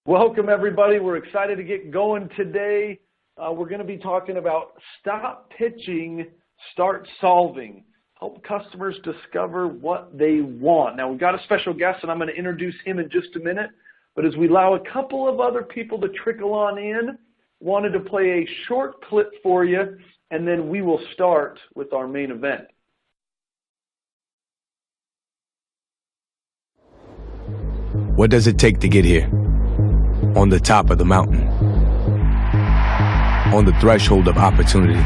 Welcome, everybody. We're excited to get going today. We're going to be talking about stop pitching, start solving. Help customers discover what they want. Now, we've got a special guest, and I'm going to introduce him in just a minute. But as we allow a couple of other people to trickle on in, wanted to play a short clip for you, and then we will start with our main event. What does it take to get here? On the top of the mountain, on the threshold of opportunity,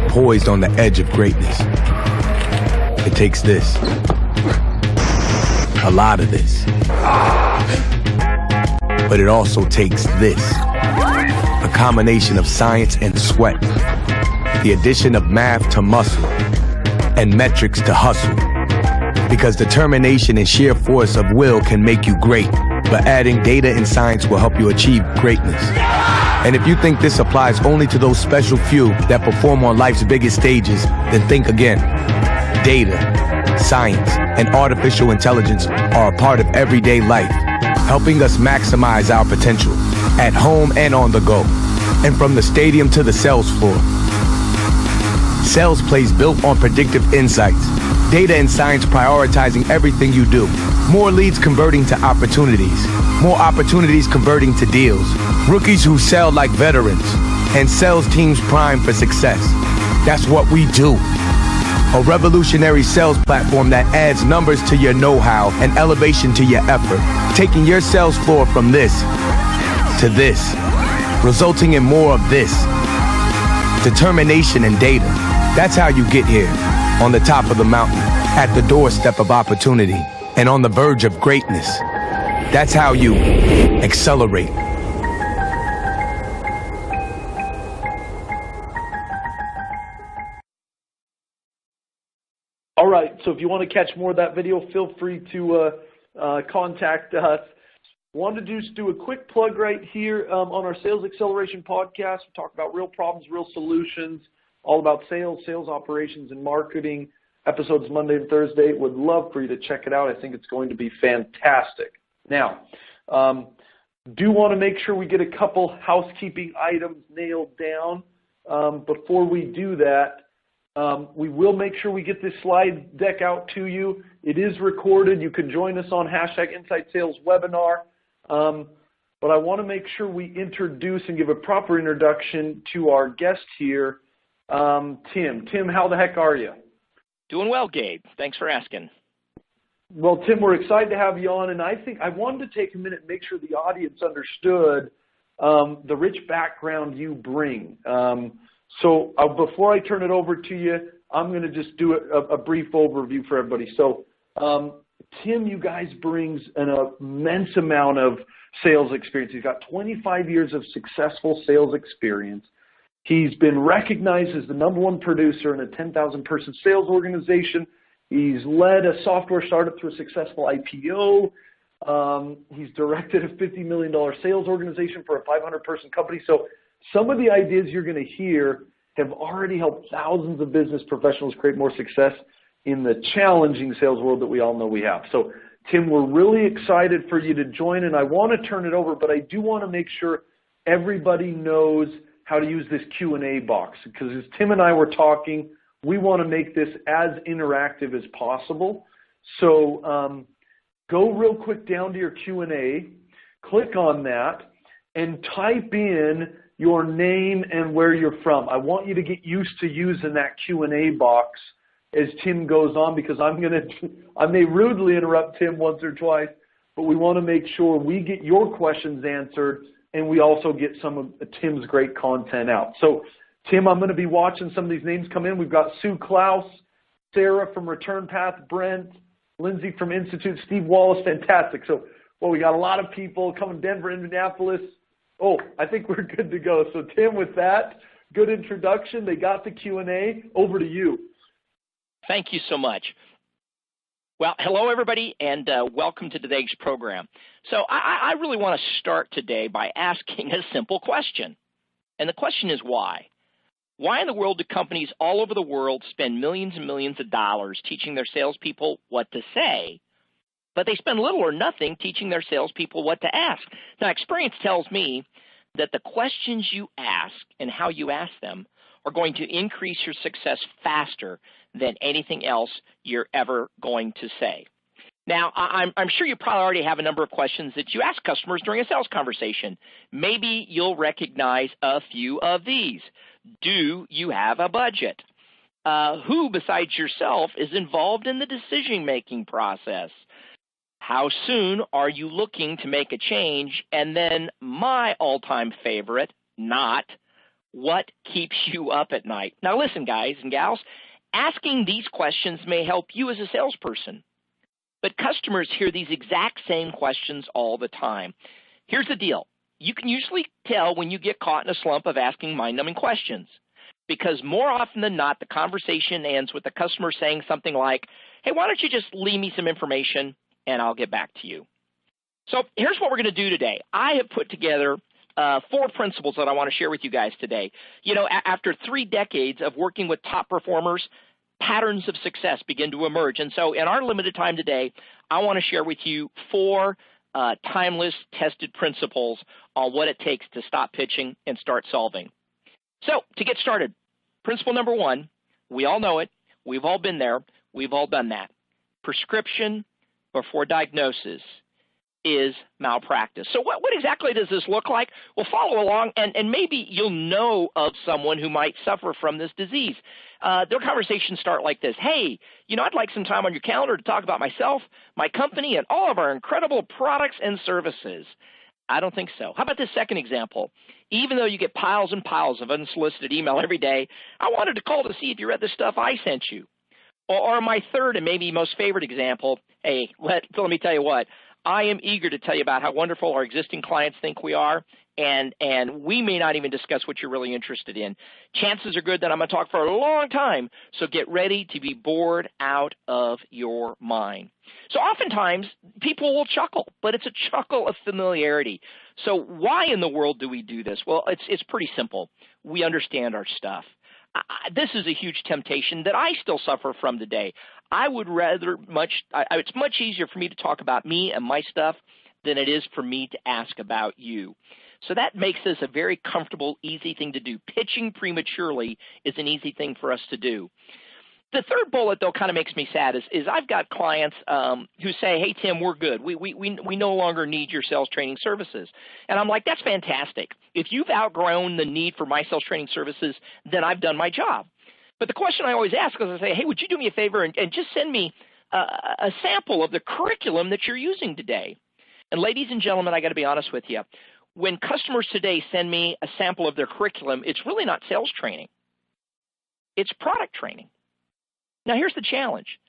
poised on the edge of greatness. It takes this, a lot of this, but it also takes this, a combination of science and sweat, the addition of math to muscle, and metrics to hustle, because determination and sheer force of will can make you great. But adding data and science will help you achieve greatness. And if you think this applies only to those special few that perform on life's biggest stages, then think again. Data, science, and artificial intelligence are a part of everyday life, helping us maximize our potential at home and on the go, and from the stadium to the sales floor. Sales plays built on predictive insights, data and science prioritizing everything you do. More leads converting to opportunities. More opportunities converting to deals. Rookies who sell like veterans. And sales teams primed for success. That's what we do. A revolutionary sales platform that adds numbers to your know-how and elevation to your effort. Taking your sales floor from this to this. Resulting in more of this. Determination and data. That's how you get here. On the top of the mountain. At the doorstep of opportunity. And on the verge of greatness. That's how you accelerate. All right, so if you want to catch more of that video, feel free to contact us. Wanted to just do a quick plug right here on our Sales Acceleration podcast. We talk about real problems, real solutions, all about sales, sales operations, and marketing. Episodes Monday and Thursday. Would love for you to check it out. I think it's going to be fantastic. Now, do want to make sure we get a couple housekeeping items nailed down. Before we do that, we will make sure we get this slide deck out to you. It is recorded. You can join us on #InsideSales webinar. But I want to make sure we introduce and give a proper introduction to our guest here, Tim. Tim, how the heck are you? Doing well, Gabe. Thanks for asking. Well, Tim, we're excited to have you on, and I think I wanted to take a minute and make sure the audience understood the rich background you bring. So before I turn it over to you, I'm going to just do a brief overview for everybody. So, Tim, you guys brings an immense amount of sales experience. He's got 25 years of successful sales experience. He's been recognized as the #1 producer in a 10,000-person sales organization. He's led a software startup to a successful IPO. He's directed a $50 million sales organization for a 500-person company. So some of the ideas you're going to hear have already helped thousands of business professionals create more success in the challenging sales world that we all know we have. So, Tim, we're really excited for you to join, and I want to turn it over, but I do want to make sure everybody knows how to use this Q&A box, because as Tim and I were talking, we want to make this as interactive as possible. So go real quick down to your Q&A, click on that, and type in your name and where you're from. I want you to get used to using that Q&A box as Tim goes on, because I may rudely interrupt Tim once or twice, but we want to make sure we get your questions answered and we also get some of Tim's great content out. So, Tim, I'm going to be watching some of these names come in. We've got Sue Klaus, Sarah from Return Path, Brent, Lindsay from Institute, Steve Wallace, fantastic. So, well, we got a lot of people coming, Denver, Indianapolis. Oh, I think we're good to go. So, Tim, with that, good introduction. They got the Q&A. Over to you. Thank you so much. Well, hello, everybody, and welcome to today's program. So I really want to start today by asking a simple question. And the question is why? Why in the world do companies all over the world spend millions and millions of dollars teaching their salespeople what to say, but they spend little or nothing teaching their salespeople what to ask. Now, experience tells me that the questions you ask and how you ask them are going to increase your success faster than anything else you're ever going to say. Now, I'm sure you probably already have a number of questions that you ask customers during a sales conversation. Maybe you'll recognize a few of these. Do you have a budget? Who besides yourself is involved in the decision-making process? How soon are you looking to make a change? And then my all-time favorite, not what keeps you up at night. Now listen, guys and gals, asking these questions may help you as a salesperson, but customers hear these exact same questions all the time. Here's the deal. You can usually tell when you get caught in a slump of asking mind-numbing questions, because more often than not, the conversation ends with the customer saying something like, hey, why don't you just leave me some information and I'll get back to you. So here's what we're going to do today. I have put together 4 principles that I want to share with you guys today. You know, after 3 decades of working with top performers, patterns of success begin to emerge. And so in our limited time today, I want to share with you 4 timeless, tested principles on what it takes to stop pitching and start solving. So to get started, principle number 1, we all know it. We've all been there. We've all done that. Prescription before diagnosis is malpractice. So what exactly does this look like? Well, follow along, and maybe you'll know of someone who might suffer from this disease. Their conversations start like this. Hey, you know, I'd like some time on your calendar to talk about myself, my company, and all of our incredible products and services. I don't think so. How about this second example? Even though you get piles and piles of unsolicited email every day, I wanted to call to see if you read the stuff I sent you. Or my third and maybe most favorite example, hey, let me tell you what, I am eager to tell you about how wonderful our existing clients think we are, and we may not even discuss what you're really interested in. Chances are good that I'm going to talk for a long time, so get ready to be bored out of your mind. So oftentimes, people will chuckle, but it's a chuckle of familiarity. So why in the world do we do this? Well, it's pretty simple. We understand our stuff. This is a huge temptation that I still suffer from today. I would rather it's much easier for me to talk about me and my stuff than it is for me to ask about you. So that makes this a very comfortable, easy thing to do. Pitching prematurely is an easy thing for us to do. The third bullet, though, kind of makes me sad is I've got clients who say, hey, Tim, we're good. We no longer need your sales training services. And I'm like, that's fantastic. If you've outgrown the need for my sales training services, then I've done my job. But the question I always ask is I say, hey, would you do me a favor and just send me a sample of the curriculum that you're using today? And ladies and gentlemen, I got to be honest with you. When customers today send me a sample of their curriculum, it's really not sales training. It's product training. Now, here's the challenge.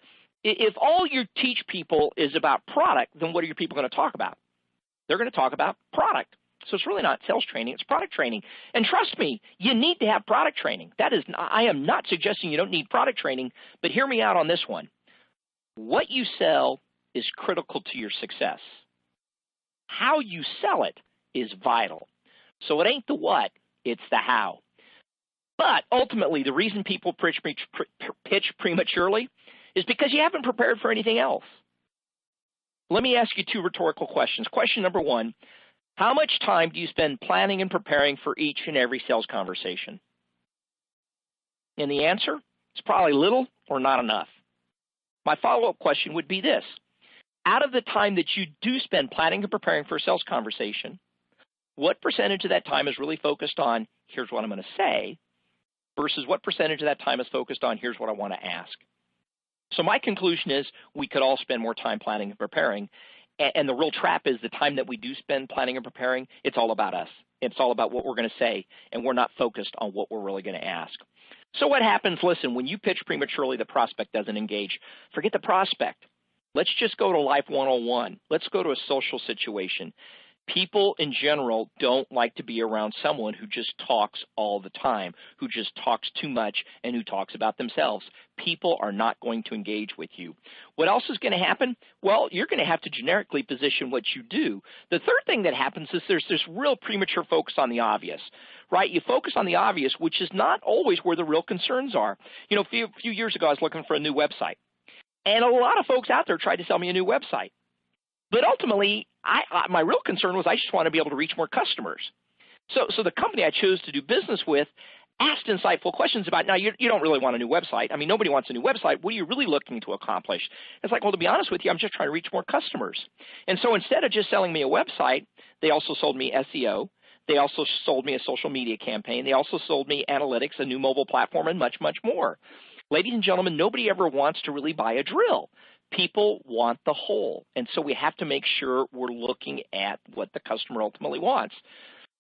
If all you teach people is about product, then what are your people going to talk about? They're going to talk about product. So it's really not sales training, it's product training. And trust me, you need to have product training. I am not suggesting you don't need product training, but hear me out on this one. What you sell is critical to your success. How you sell it is vital. So it ain't the what, it's the how. But ultimately, the reason people pitch prematurely is because you haven't prepared for anything else. Let me ask you 2 rhetorical questions. Question number 1, how much time do you spend planning and preparing for each and every sales conversation? And the answer is probably little or not enough. My follow-up question would be this. Out of the time that you do spend planning and preparing for a sales conversation, what percentage of that time is really focused on, here's what I'm going to say, versus what percentage of that time is focused on, here's what I want to ask? So my conclusion is we could all spend more time planning and preparing. And the real trap is the time that we do spend planning and preparing, it's all about us. It's all about what we're going to say, and we're not focused on what we're really going to ask. So what happens, listen, when you pitch prematurely, the prospect doesn't engage. Forget the prospect. Let's just go to Life 101. Let's go to a social situation. People in general don't like to be around someone who just talks all the time, who just talks too much, and who talks about themselves. People are not going to engage with you. What else is going to happen? Well, you're going to have to generically position what you do. The third thing that happens is there's this real premature focus on the obvious, right? You focus on the obvious, which is not always where the real concerns are. You know, a few years ago, I was looking for a new website. And a lot of folks out there tried to sell me a new website. But ultimately, my real concern was I just want to be able to reach more customers. So the company I chose to do business with asked insightful questions about, now, you don't really want a new website. I mean, nobody wants a new website. What are you really looking to accomplish? It's like, well, to be honest with you, I'm just trying to reach more customers. And so instead of just selling me a website, they also sold me SEO. They also sold me a social media campaign. They also sold me analytics, a new mobile platform, and much, much more. Ladies and gentlemen, nobody ever wants to really buy a drill. People want the whole. And so we have to make sure we're looking at what the customer ultimately wants.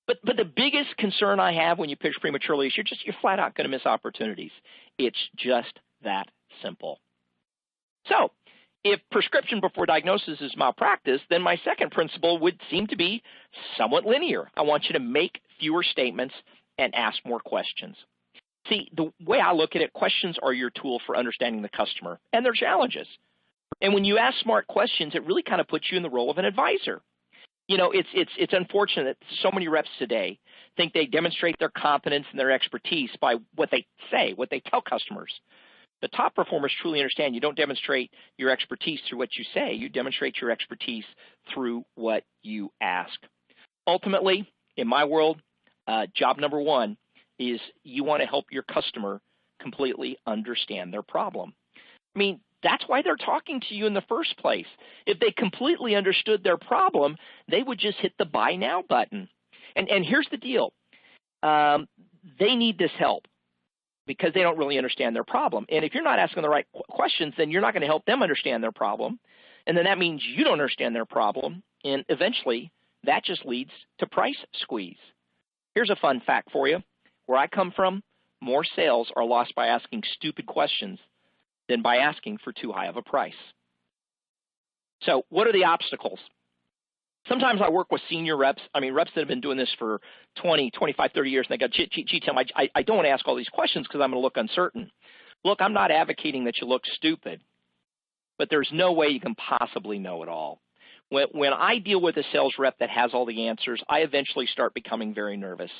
But the biggest concern I have when you pitch prematurely is you're flat out going to miss opportunities. It's just that simple. So if prescription before diagnosis is malpractice, then my second principle would seem to be somewhat linear. I want you to make fewer statements and ask more questions. See, the way I look at it, questions are your tool for understanding the customer and their challenges. And when you ask smart questions, it really kind of puts you in the role of an advisor. You know, it's unfortunate that so many reps today think they demonstrate their competence and their expertise by what they say, what they tell customers. The top performers truly understand you don't demonstrate your expertise through what you say. You demonstrate your expertise through what you ask. Ultimately, in my world, job number one is you want to help your customer completely understand their problem. I mean, that's why they're talking to you in the first place. If they completely understood their problem, they would just hit the buy now button. And here's the deal. They need this help because they don't really understand their problem. And if you're not asking the right questions, then you're not going to help them understand their problem. And then that means you don't understand their problem. And eventually, that just leads to price squeeze. Here's a fun fact for you. Where I come from, more sales are lost by asking stupid questions than by asking for too high of a price. So what are the obstacles? Sometimes I work with senior reps, reps that have been doing this for 20, 25, 30 years, and they go, gee, Tim, I don't want to ask all these questions because I'm going to look uncertain. Look, I'm not advocating that you look stupid, but there's no way you can possibly know it all. When I deal with a sales rep that has all the answers, I eventually start becoming very nervous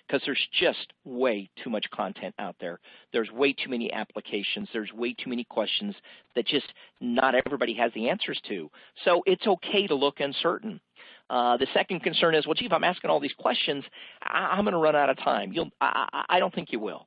because there's just way too much content out there. There's way too many applications. There's way too many questions that just not everybody has the answers to. So it's okay to look uncertain. The second concern is, well, gee, if I'm asking all these questions, I'm going to run out of time. I don't think you will.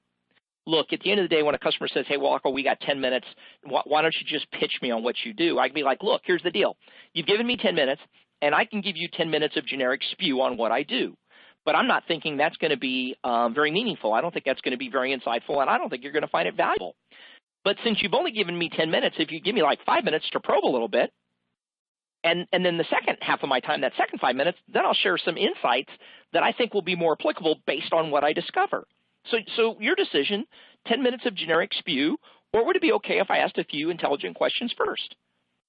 Look, at the end of the day, when a customer says, hey, Walker, we got 10 minutes, why don't you just pitch me on what you do? I can be like, look, here's the deal. You've given me 10 minutes, and I can give you 10 minutes of generic spew on what I do. But I'm not thinking that's going to be very meaningful. I don't think that's going to be very insightful, and I don't think you're going to find it valuable. But since you've only given me 10 minutes, if you give me like 5 minutes to probe a little bit, and then the second half of my time, that second 5 minutes, then I'll share some insights that I think will be more applicable based on what I discover. So your decision, 10 minutes of generic spew, or would it be okay if I asked a few intelligent questions first?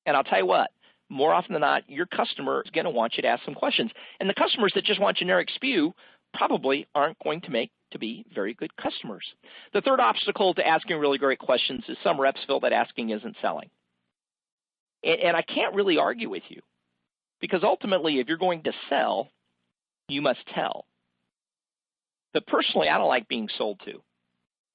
And I'll tell you what, more often than not, your customer is going to want you to ask some questions. And the customers that just want generic spew probably aren't going to make to be very good customers. The third obstacle to asking really great questions is some reps feel that asking isn't selling. And I can't really argue with you because ultimately, if you're going to sell, you must tell. But personally, I don't like being sold to.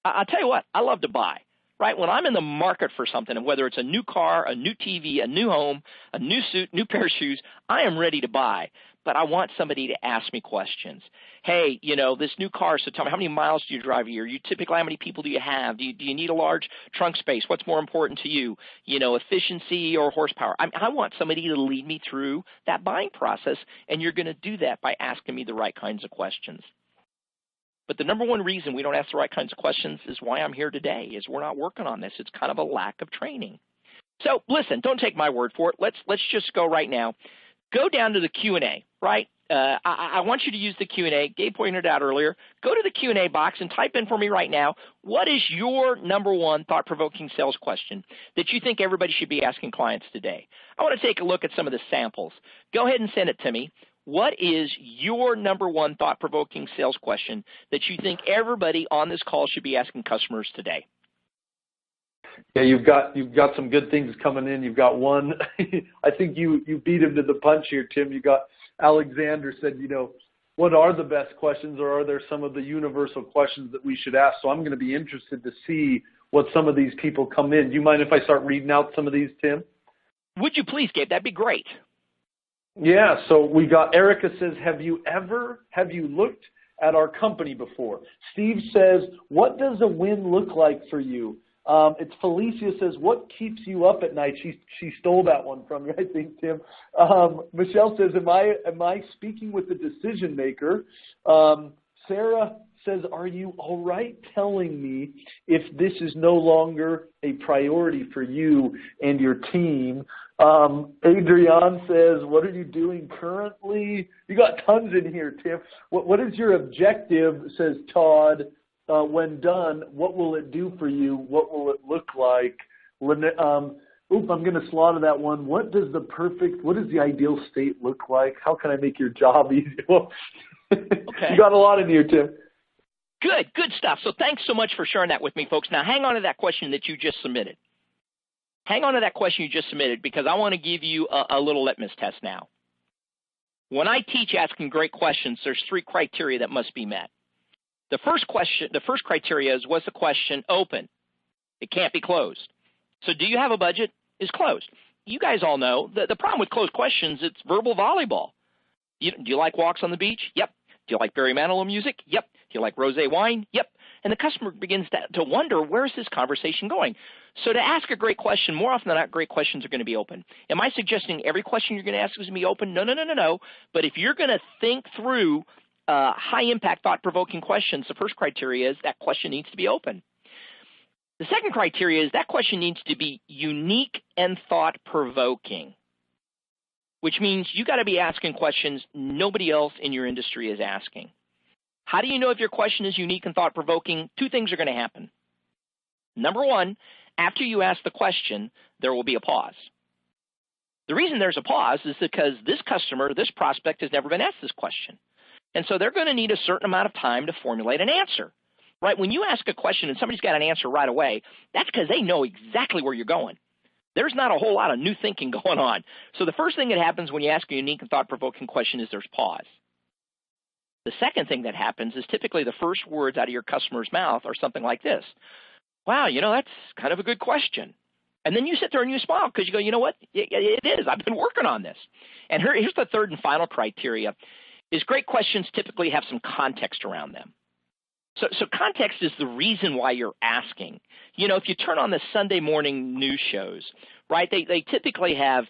I'll tell you what, I love to buy, right? When I'm in the market for something, and whether it's a new car, a new TV, a new home, a new suit, new pair of shoes, I am ready to buy. But I want somebody to ask me questions. Hey, this new car, so tell me, how many miles do you drive a year? You typically, how many people do you have? Do you need a large trunk space? What's more important to you? Efficiency or horsepower? I want somebody to lead me through that buying process, and you're going to do that by asking me the right kinds of questions. But the number one reason we don't ask the right kinds of questions is why I'm here today, is we're not working on this. It's kind of a lack of training. So listen, don't take my word for it. Let's just go right now. Go down to the Q&A, right? I want you to use the Q&A. Gabe pointed out earlier. Go to the Q&A box and type in for me right now, what is your number one thought-provoking sales question that you think everybody should be asking clients today? I want to take a look at some of the samples. Go ahead and send it to me. What is your number one thought-provoking sales question that you think everybody on this call should be asking customers today? Yeah, you've got some good things coming in. You've got one. I think you beat him to the punch here, Tim. You got Alexander said, what are the best questions, or are there some of the universal questions that we should ask? So I'm going to be interested to see what some of these people come in. Do you mind if I start reading out some of these, Tim? Would you please, Gabe? That'd be great. Yeah, so we got Erica says, have you looked at our company before? Steve says, what does a win look like for you? It's Felicia says, what keeps you up at night? She stole that one from you, I think, Tim. Michelle says, am I speaking with the decision maker? Sarah says, are you all right telling me if this is no longer a priority for you and your team? Adrienne says, what are you doing currently? You got tons in here, Tim. What is your objective, says Todd, when done? What will it do for you? What will it look like? I'm going to slaughter that one. What does the ideal state look like? How can I make your job easier? Well, okay. You got a lot in here, Tim. Good stuff. So thanks so much for sharing that with me, folks. Now, hang on to that question that you just submitted. Hang on to that question you just submitted, because I want to give you a little litmus test now. When I teach asking great questions, there's 3 criteria that must be met. The first criteria is, was the question open? It can't be closed. So do you have a budget? Is closed. You guys all know the problem with closed questions, it's verbal volleyball. Do you like walks on the beach? Yep. Do you like Barry Manilow music? Yep. Do you like rosé wine? Yep. And the customer begins to wonder, where is this conversation going? So to ask a great question, more often than not, great questions are going to be open. Am I suggesting every question you're going to ask is going to be open? No. But if you're going to think through high-impact, thought-provoking questions, the first criteria is that question needs to be open. The second criteria is that question needs to be unique and thought-provoking, which means you got to be asking questions nobody else in your industry is asking. How do you know if your question is unique and thought-provoking? 2 things are going to happen. Number 1, after you ask the question, there will be a pause. The reason there's a pause is because this customer, this prospect, has never been asked this question. And so they're going to need a certain amount of time to formulate an answer. Right? When you ask a question and somebody's got an answer right away, that's because they know exactly where you're going. There's not a whole lot of new thinking going on. So the first thing that happens when you ask a unique and thought-provoking question is there's pause. The second thing that happens is typically the first words out of your customer's mouth are something like this. Wow, that's kind of a good question. And then you sit there and you smile because you go, you know what? It is. I've been working on this. And here's the third and final criteria is great questions typically have some context around them. So context is the reason why you're asking. If you turn on the Sunday morning news shows, right, they typically have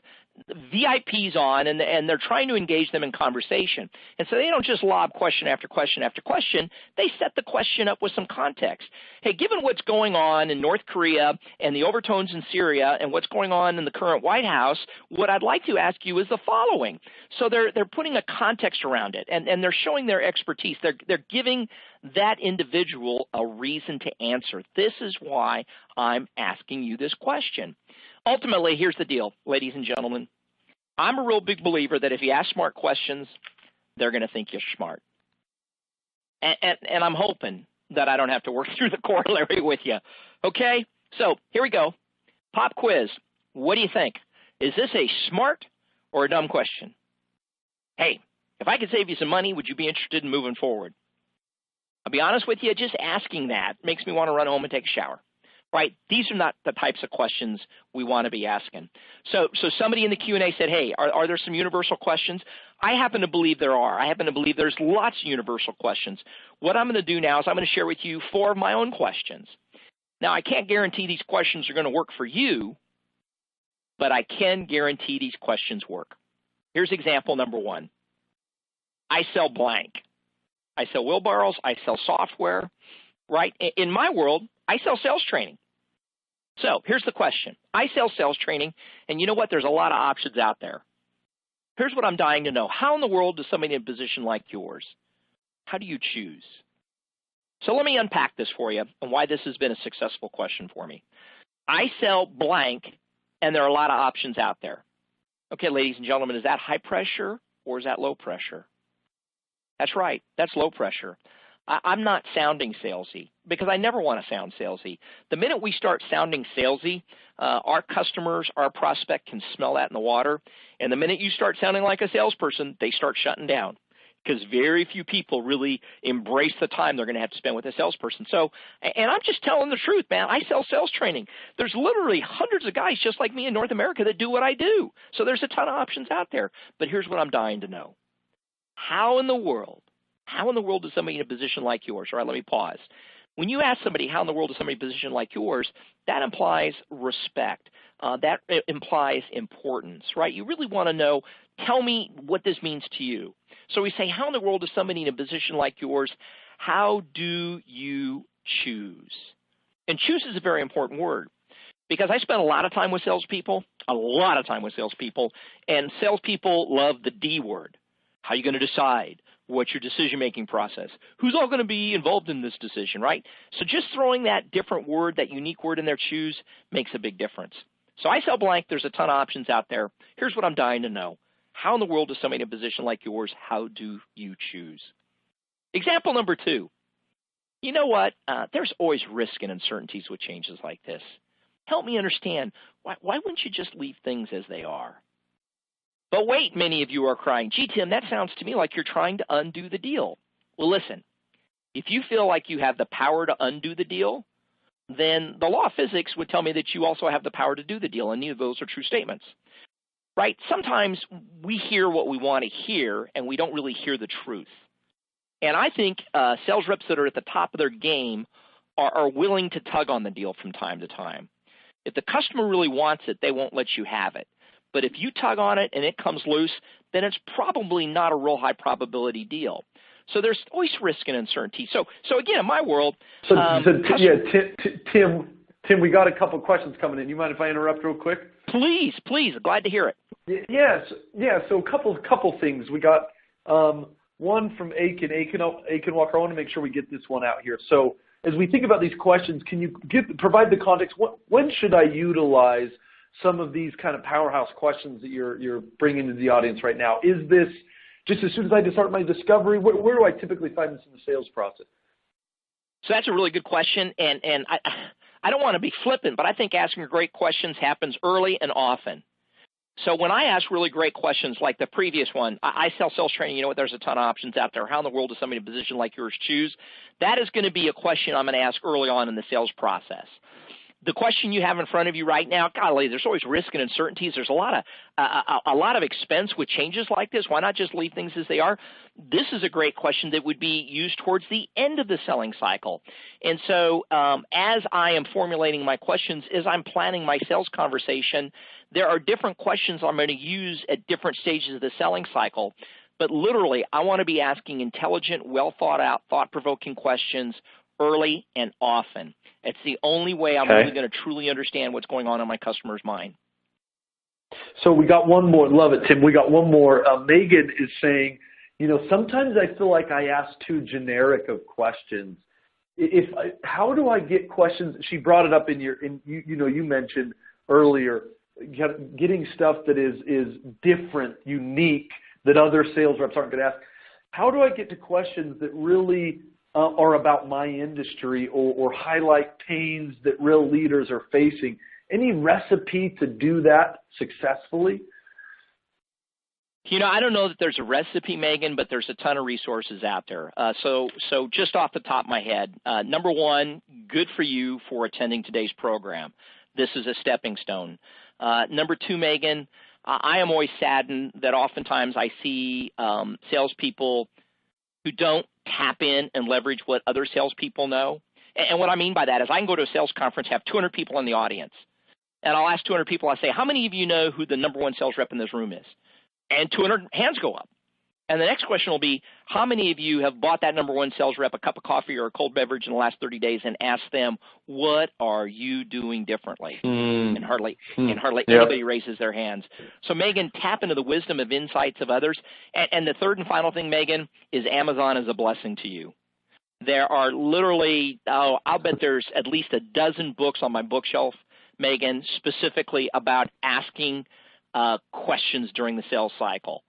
VIPs on, and they're trying to engage them in conversation. And so they don't just lob question after question after question. They set the question up with some context. Hey, given what's going on in North Korea and the overtones in Syria and what's going on in the current White House, what I'd like to ask you is the following. So they're putting a context around it, and they're showing their expertise. They're giving that individual a reason to answer. This is why I'm asking you this question. Ultimately, here's the deal, ladies and gentlemen. I'm a real big believer that if you ask smart questions, they're going to think you're smart. And I'm hoping that I don't have to work through the corollary with you. Okay? So here we go. Pop quiz. What do you think? Is this a smart or a dumb question? Hey, if I could save you some money, would you be interested in moving forward? I'll be honest with you, just asking that makes me want to run home and take a shower. Right? These are not the types of questions we want to be asking. So somebody in the Q&A said, hey, are there some universal questions? I happen to believe there are. I happen to believe there's lots of universal questions. What I'm going to do now is I'm going to share with you 4 of my own questions. Now, I can't guarantee these questions are going to work for you, but I can guarantee these questions work. Here's example number 1. I sell blank. I sell wheelbarrows. I sell software. Right? In my world, I sell sales training. So here's the question. I sell sales training, and you know what? There's a lot of options out there. Here's what I'm dying to know. How in the world does somebody in a position like yours, how do you choose? So let me unpack this for you and why this has been a successful question for me. I sell blank, and there are a lot of options out there. Okay, ladies and gentlemen, is that high pressure or is that low pressure? That's right. That's low pressure. I'm not sounding salesy because I never want to sound salesy. The minute we start sounding salesy, our customers, our prospect can smell that in the water. And the minute you start sounding like a salesperson, they start shutting down. because very few people really embrace the time they're going to have to spend with a salesperson. So, and I'm just telling the truth, man. I sell sales training. There's literally hundreds of guys just like me in North America that do what I do. So there's a ton of options out there. But here's what I'm dying to know. How in the world does somebody in a position like yours, all right, let me pause. When you ask somebody, how in the world is somebody in a position like yours, that implies respect. That implies importance, right? You really want to know, tell me what this means to you. So we say, how in the world is somebody in a position like yours? How do you choose? And choose is a very important word because I spend a lot of time with salespeople, and salespeople love the D word. How are you going to decide? What's your decision-making process? Who's all going to be involved in this decision, right? So just throwing that different word, that unique word in there, choose, makes a big difference. So I sell blank. There's a ton of options out there. Here's what I'm dying to know. How in the world is somebody in a position like yours? How do you choose? Example number 2. You know what? There's always risk and uncertainties with changes like this. Help me understand. Why wouldn't you just leave things as they are? But wait, many of you are crying, gee, Tim, that sounds to me like you're trying to undo the deal. Well, listen, if you feel like you have the power to undo the deal, then the law of physics would tell me that you also have the power to do the deal, and neither of those are true statements, right? Sometimes we hear what we want to hear, and we don't really hear the truth. And I think sales reps that are at the top of their game are willing to tug on the deal from time to time. If the customer really wants it, they won't let you have it. But if you tug on it and it comes loose, then it's probably not a real high probability deal. So there's always risk and uncertainty. So again, in my world, Tim, we got a couple questions coming in. You mind if I interrupt real quick? Please, glad to hear it. Yes, yeah. So a couple things. We got one from Aiken Walker. I want to make sure we get this one out here. So as we think about these questions, can you provide the context? When should I utilize some of these kind of powerhouse questions that you're bringing to the audience right now? Is this just as soon as I start my discovery? Where do I typically find this in the sales process? So that's a really good question, and I don't want to be flippant, but I think asking great questions happens early and often. So when I ask really great questions like the previous one, I sell sales training, you know what, there's a ton of options out there. How in the world does somebody in a position like yours choose? That is going to be a question I'm going to ask early on in the sales process. The question you have in front of you right now, golly, there's always risk and uncertainties. There's a lot of expense with changes like this. Why not just leave things as they are? This is a great question that would be used towards the end of the selling cycle. And so as I am formulating my questions, as I'm planning my sales conversation, there are different questions I'm going to use at different stages of the selling cycle. But literally, I want to be asking intelligent, well-thought-out, thought-provoking questions early and often. It's the only way I'm really going to truly understand what's going on in my customer's mind. So we got one more. Love it, Tim. We got one more. Megan is saying, sometimes I feel like I ask too generic of questions. How do I get questions? She brought it up you mentioned earlier, getting stuff that is different, unique, that other sales reps aren't going to ask. How do I get to questions that really are about my industry or highlight pains that real leaders are facing? Any recipe to do that successfully? I don't know that there's a recipe, Megan, but there's a ton of resources out there. So just off the top of my head, number one, good for you for attending today's program. This is a stepping stone. Number two, Megan, I am always saddened that oftentimes I see salespeople who don't tap in and leverage what other salespeople know. And what I mean by that is I can go to a sales conference, have 200 people in the audience, and I'll ask 200 people, I say, how many of you know who the number one sales rep in this room is? And 200 hands go up. And the next question will be, how many of you have bought that number one sales rep a cup of coffee or a cold beverage in the last 30 days and asked them, what are you doing differently? And hardly anybody raises their hands. So, Megan, tap into the wisdom of insights of others. And the third and final thing, Megan, is Amazon is a blessing to you. There are literally, I'll bet there's at least a dozen books on my bookshelf, Megan, specifically about asking questions during the sales cycle.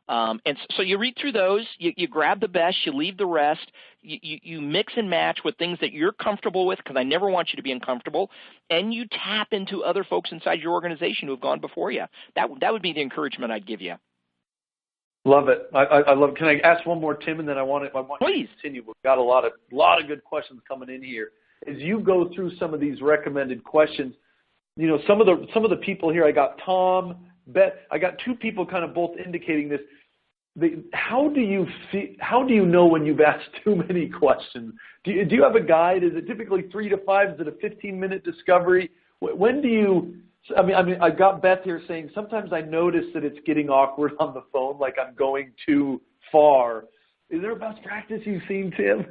And so you read through those, you grab the best, you leave the rest, you mix and match with things that you're comfortable with, because I never want you to be uncomfortable, and you tap into other folks inside your organization who have gone before you. That would be the encouragement I'd give you. Love it. I love it. Can I ask one more, Tim, and then I want you Please. to continue. We've got a lot of good questions coming in here. As you go through some of these recommended questions, you know, some of the people here, I got Tom, Beth, I got two people kind of both indicating this. How do you know when you've asked too many questions? Do you have a guide? Is it typically 3 to 5? Is it a 15-minute discovery? When do you? I mean, I got Beth here saying sometimes I notice that it's getting awkward on the phone, like I'm going too far. Is there a best practice you've seen, Tim?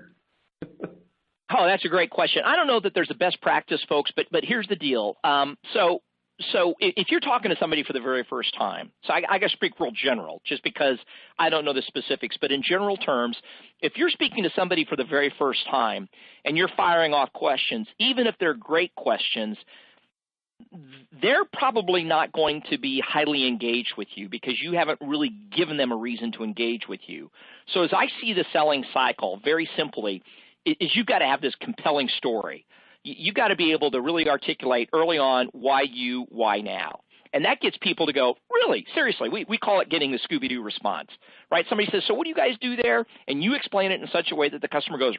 Oh, that's a great question. I don't know that there's a best practice, folks, but here's the deal. So if you're talking to somebody for the very first time, so I got to speak real general just because I don't know the specifics, but in general terms, if you're speaking to somebody for the very first time and you're firing off questions, even if they're great questions, they're probably not going to be highly engaged with you because you haven't really given them a reason to engage with you. So as I see the selling cycle, very simply, is you've got to have this compelling story. You got to be able to really articulate early on why now. And that gets people to go, really, seriously, we call it getting the Scooby-Doo response, right? Somebody says, so what do you guys do there? And you explain it in such a way that the customer goes,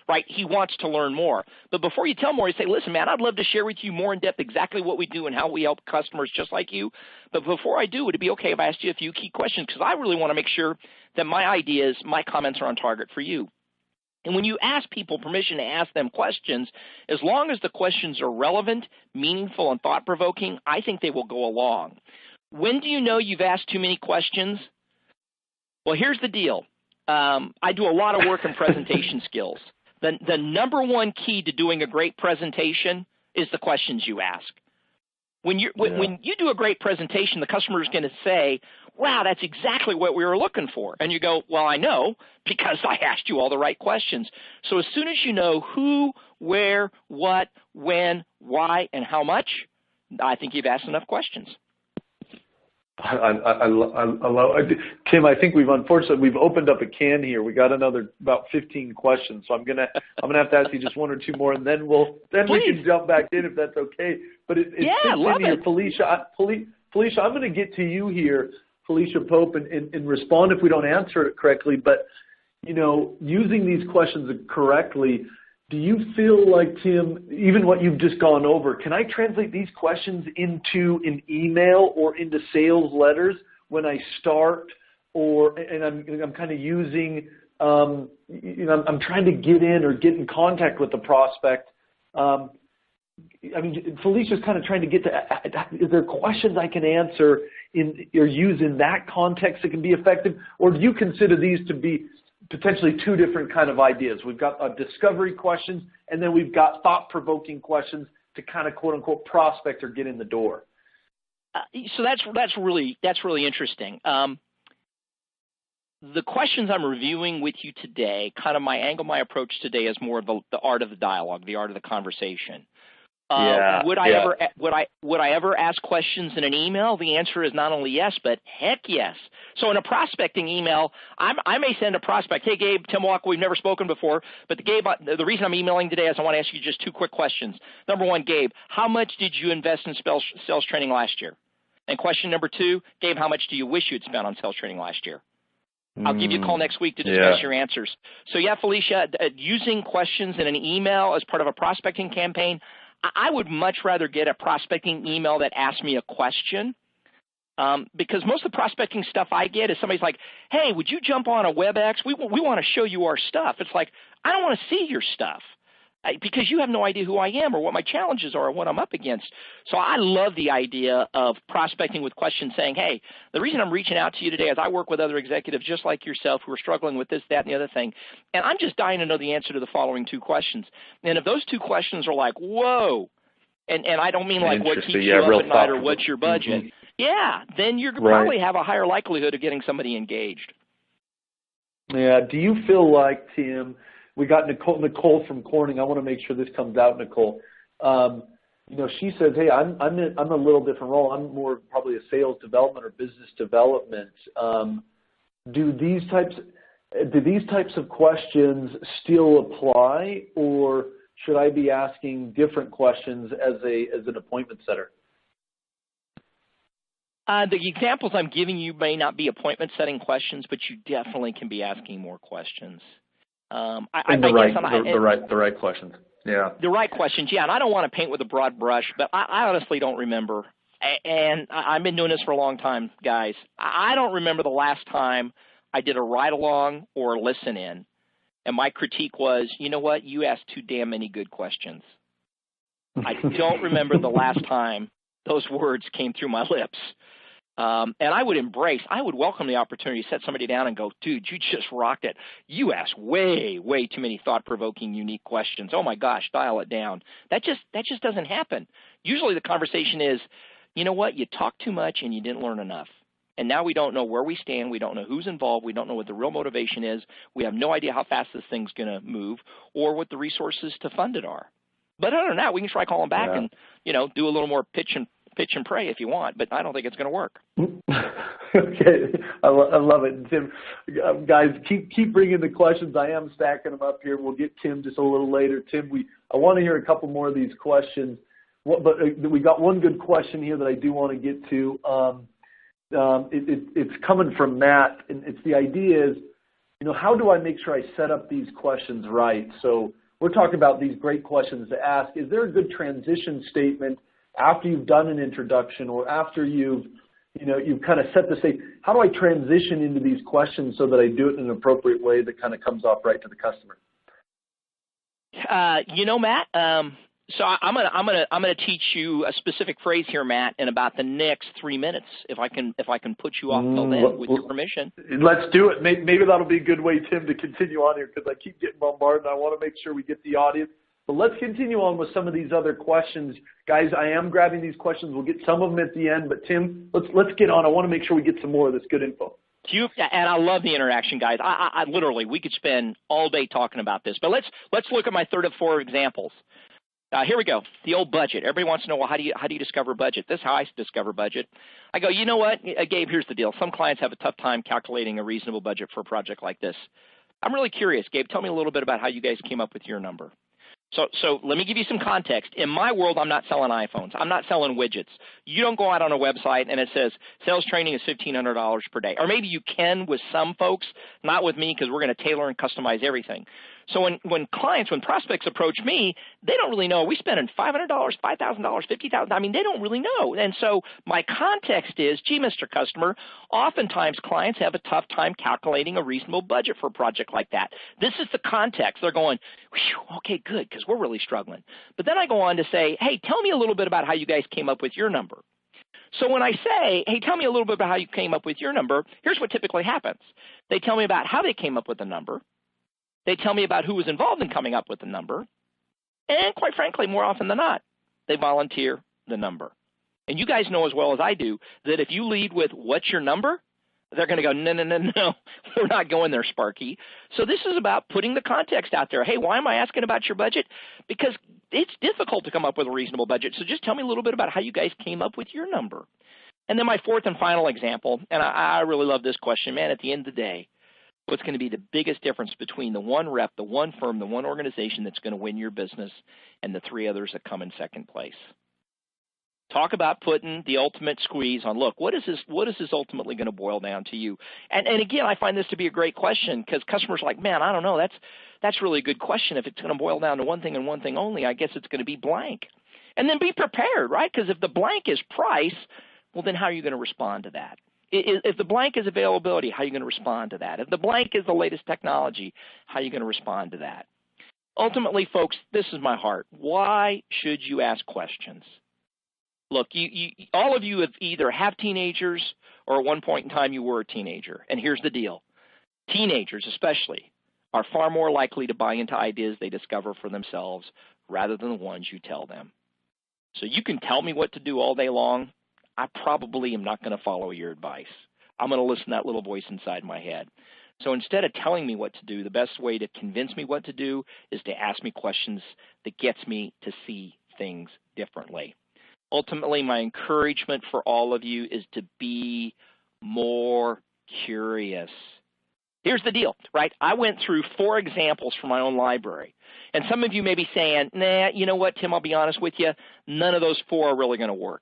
right? He wants to learn more. But before you tell more, you say, listen, man, I'd love to share with you more in depth exactly what we do and how we help customers just like you. But before I do, would it be okay if I asked you a few key questions? Because I really want to make sure that my ideas, my comments are on target for you. And when you ask people permission to ask them questions, as long as the questions are relevant, meaningful, and thought-provoking, I think they will go along. When do you know you've asked too many questions? Well, here's the deal. I do a lot of work in presentation skills. The number one key to doing a great presentation is the questions you ask. When you do a great presentation, the customer is going to say, wow, that's exactly what we were looking for. And you go, well, I know because I asked you all the right questions. So as soon as you know who, where, what, when, why, and how much, I think you've asked enough questions. I love Tim. I think we've opened up a can here. We got another about 15 questions, so I'm gonna have to ask you just one or two more, and then we can jump back in if that's okay. But it fits in here, Felicia. Felicia, I'm going to get to you here, Felicia Pope, and respond if we don't answer it correctly. But you know, using these questions correctly. Do you feel like, Tim, even what you've just gone over, can I translate these questions into an email or into sales letters when I start, and I'm kind of using, I'm trying to get in or get in contact with the prospect. I mean, Felicia's kind of trying to get to, is there questions I can answer or use in that context that can be effective, or do you consider these to be potentially two different kind of ideas? We've got discovery questions, and then we've got thought-provoking questions to kind of quote-unquote prospect or get in the door. So that's really interesting. The questions I'm reviewing with you today, kind of my angle, my approach today is more of the art of the dialogue, the art of the conversation. Would I ever ask questions in an email? The answer is not only yes, but heck yes. So in a prospecting email, I may send a prospect, hey, Gabe, Tim Walker, we've never spoken before, but Gabe, the reason I'm emailing today is I want to ask you just two quick questions. Number one, Gabe, how much did you invest in sales training last year? And question number two, Gabe, how much do you wish you had spent on sales training last year? I'll give you a call next week to discuss your answers. So yeah, Felicia, using questions in an email as part of a prospecting campaign, I would much rather get a prospecting email that asks me a question because most of the prospecting stuff I get is somebody's like, hey, would you jump on a WebEx? We want to show you our stuff. It's like, I don't want to see your stuff because you have no idea who I am or what my challenges are or what I'm up against. So I love the idea of prospecting with questions saying, hey, the reason I'm reaching out to you today is I work with other executives just like yourself who are struggling with this, that, and the other thing. And I'm just dying to know the answer to the following two questions. And if those two questions are like, whoa, and I don't mean like what keeps you up at night or what's your budget, then you're probably have a higher likelihood of getting somebody engaged. Yeah. Do you feel like, Tim, we got Nicole from Corning. I want to make sure this comes out, Nicole. You know, she says, hey, I'm a little different role. I'm more probably a sales development or business development. Do these types of questions still apply, or should I be asking different questions as an appointment setter? The examples I'm giving you may not be appointment setting questions, but you definitely can be asking more questions. The right questions. Yeah. The right questions, yeah. And I don't want to paint with a broad brush, but I honestly don't remember. And I've been doing this for a long time, guys. I don't remember the last time I did a ride-along or a listen-in, and my critique was, you know what, you asked too damn many good questions. I don't remember the last time those words came through my lips. And I would welcome the opportunity to set somebody down and go, dude, you just rocked it. You asked way, way too many thought-provoking, unique questions. Oh my gosh, dial it down. That just doesn't happen. Usually the conversation is, you know what, you talked too much and you didn't learn enough. And now we don't know where we stand. We don't know who's involved. We don't know what the real motivation is. We have no idea how fast this thing's going to move or what the resources to fund it are. But other than that, we can try calling back and, do a little more pitch and pray if you want, but I don't think it's going to work. Okay, I love it, Tim. Guys, keep bringing the questions. I am stacking them up here. We'll get Tim just a little later. Tim, I want to hear a couple more of these questions, but we got one good question here that I do want to get to. It's coming from Matt, and it's the idea is, how do I make sure I set up these questions right? So we're talking about these great questions to ask. Is there a good transition statement after you've done an introduction or after you've kind of set the stage? How do I transition into these questions so that I do it in an appropriate way that kind of comes off right to the customer? Matt, so I'm gonna teach you a specific phrase here, Matt, in about the next 3 minutes, if I can put you off till then, with your permission. Let's do it. Maybe that'll be a good way, Tim, to continue on here, because I keep getting bombarded and I want to make sure we get the audience. But let's continue on with some of these other questions. Guys, I am grabbing these questions. We'll get some of them at the end. But, Tim, let's get on. I want to make sure we get some more of this good info. And I love the interaction, guys. I literally, we could spend all day talking about this. But let's look at my third of four examples. Here we go. The old budget. Everybody wants to know, well, how do you discover budget? This is how I discover budget. I go, you know what, Gabe, here's the deal. Some clients have a tough time calculating a reasonable budget for a project like this. I'm really curious, Gabe. Tell me a little bit about how you guys came up with your number. So let me give you some context. In my world, I'm not selling iPhones. I'm not selling widgets. You don't go out on a website and it says sales training is $1,500 per day. Or maybe you can with some folks, not with me, because we're going to tailor and customize everything. So when prospects approach me, they don't really know, are we spending $500, $5,000, $50,000? I mean, they don't really know. And so my context is, gee, Mr. Customer, oftentimes clients have a tough time calculating a reasonable budget for a project like that. This is the context. They're going, okay, good, because we're really struggling. But then I go on to say, hey, tell me a little bit about how you guys came up with your number. So when I say, hey, tell me a little bit about how you came up with your number, here's what typically happens. They tell me about how they came up with the number. They tell me about who was involved in coming up with the number. And quite frankly, more often than not, they volunteer the number. And you guys know as well as I do that if you lead with, what's your number? They're going to go, no, we're not going there, Sparky. So this is about putting the context out there. Hey, why am I asking about your budget? Because it's difficult to come up with a reasonable budget. So just tell me a little bit about how you guys came up with your number. And then my fourth and final example, and I really love this question, man, at the end of the day, what's going to be the biggest difference between the one rep, the one firm, the one organization that's going to win your business and the three others that come in second place? Talk about putting the ultimate squeeze on, look, what is this ultimately going to boil down to you? And again, I find this to be a great question because customers are like, man, I don't know, that's really a good question. If it's going to boil down to one thing and one thing only, I guess it's going to be blank. And then be prepared, right? Because if the blank is price, well, then how are you going to respond to that? If the blank is availability, how are you going to respond to that? If the blank is the latest technology, how are you going to respond to that? Ultimately, folks, this is my heart. Why should you ask questions? Look, all of you have either have teenagers or at one point in time you were a teenager. And here's the deal. Teenagers especially are far more likely to buy into ideas they discover for themselves rather than the ones you tell them. So you can tell me what to do all day long. I probably am not going to follow your advice. I'm going to listen to that little voice inside my head. So instead of telling me what to do, the best way to convince me what to do is to ask me questions that gets me to see things differently. Ultimately, my encouragement for all of you is to be more curious. Here's the deal, right? I went through 4 examples from my own library. And some of you may be saying, nah, you know what, Tim, I'll be honest with you, none of those 4 are really going to work.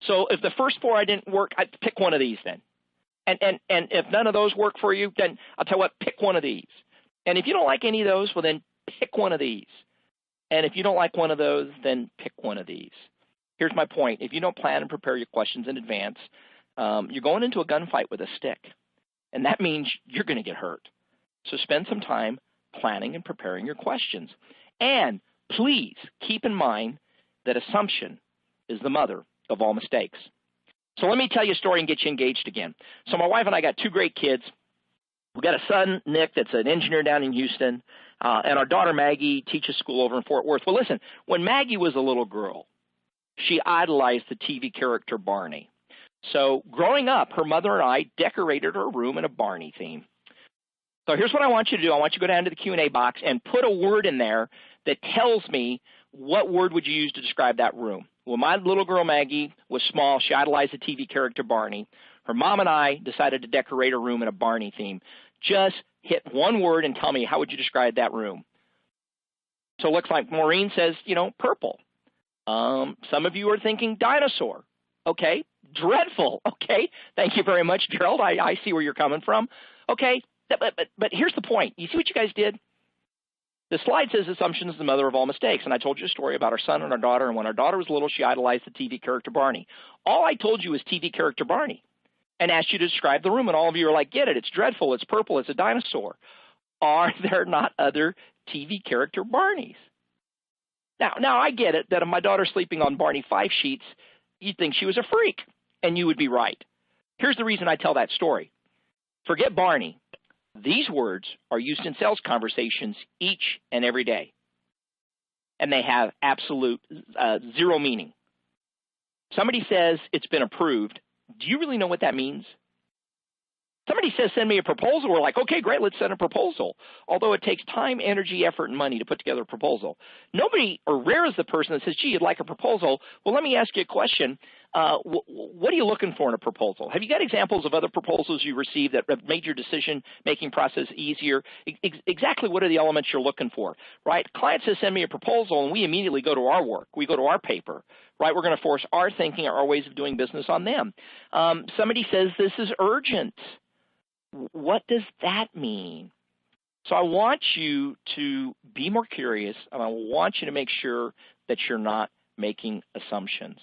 So if the first 4 I didn't work, I'd pick one of these then. And if none of those work for you, then I'll tell you what, pick one of these. And if you don't like any of those, well, then pick one of these. And if you don't like one of those, then pick one of these. Here's my point. If you don't plan and prepare your questions in advance, you're going into a gunfight with a stick. And that means you're going to get hurt. So spend some time planning and preparing your questions. And please keep in mind that assumption is the mother of all mistakes. So let me tell you a story and get you engaged again. So my wife and I got 2 great kids. We've got a son, Nick, that's an engineer down in Houston, and our daughter, Maggie, teaches school over in Fort Worth. Well, listen, when Maggie was a little girl, she idolized the TV character Barney. So growing up, her mother and I decorated her room in a Barney theme. So here's what I want you to do. I want you to go down to the Q&A box and put a word in there that tells me what word would you use to describe that room. Well, my little girl Maggie was small. She idolized the TV character Barney. Her mom and I decided to decorate her room in a Barney theme. Just hit one word and tell me, how would you describe that room? So it looks like Maureen says, purple. Some of you are thinking dinosaur. Okay, dreadful. Okay, thank you very much, Gerald. I see where you're coming from. Okay, but here's the point. You see what you guys did? The slide says assumption is the mother of all mistakes, and I told you a story about our son and our daughter, and when our daughter was little, she idolized the TV character Barney. All I told you was TV character Barney and asked you to describe the room, and all of you are like, get it, it's dreadful, it's purple, it's a dinosaur. Are there not other TV character Barneys? Now I get it that if my daughter's sleeping on Barney 5 sheets, you'd think she was a freak, and you would be right. Here's the reason I tell that story. Forget Barney. These words are used in sales conversations each and every day, and they have absolute zero meaning. Somebody says it's been approved. Do you really know what that means? Somebody says, send me a proposal. We're like, okay, great, let's send a proposal. Although it takes time, energy, effort, and money to put together a proposal. Nobody, or rare is the person that says, gee, you'd like a proposal. Well, let me ask you a question. What are you looking for in a proposal? Have you got examples of other proposals you received that have made your decision-making process easier? Exactly what are the elements you're looking for, right? Client says, send me a proposal, and we immediately go to our work. We go to our paper, right? We're going to force our thinking, our ways of doing business on them. Somebody says, this is urgent. What does that mean? So I want you to be more curious, and I want you to make sure that you're not making assumptions.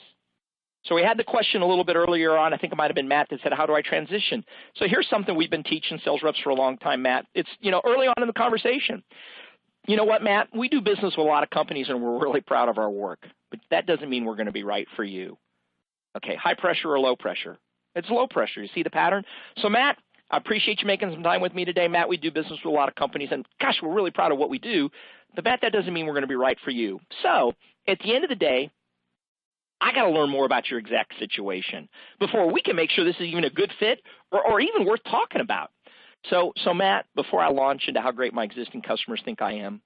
So we had the question a little bit earlier on. I think it might have been Matt that said, how do I transition? So here's something we've been teaching sales reps for a long time, Matt. It's, early on in the conversation. You know what, Matt? We do business with a lot of companies, and we're really proud of our work. But that doesn't mean we're going to be right for you. Okay, high pressure or low pressure? It's low pressure. You see the pattern? So, Matt, I appreciate you making some time with me today, Matt. We do business with a lot of companies, and gosh, we're really proud of what we do. But Matt, that doesn't mean we're going to be right for you. So at the end of the day, I got to learn more about your exact situation before we can make sure this is even a good fit or even worth talking about. So Matt, before I launch into how great my existing customers think I am,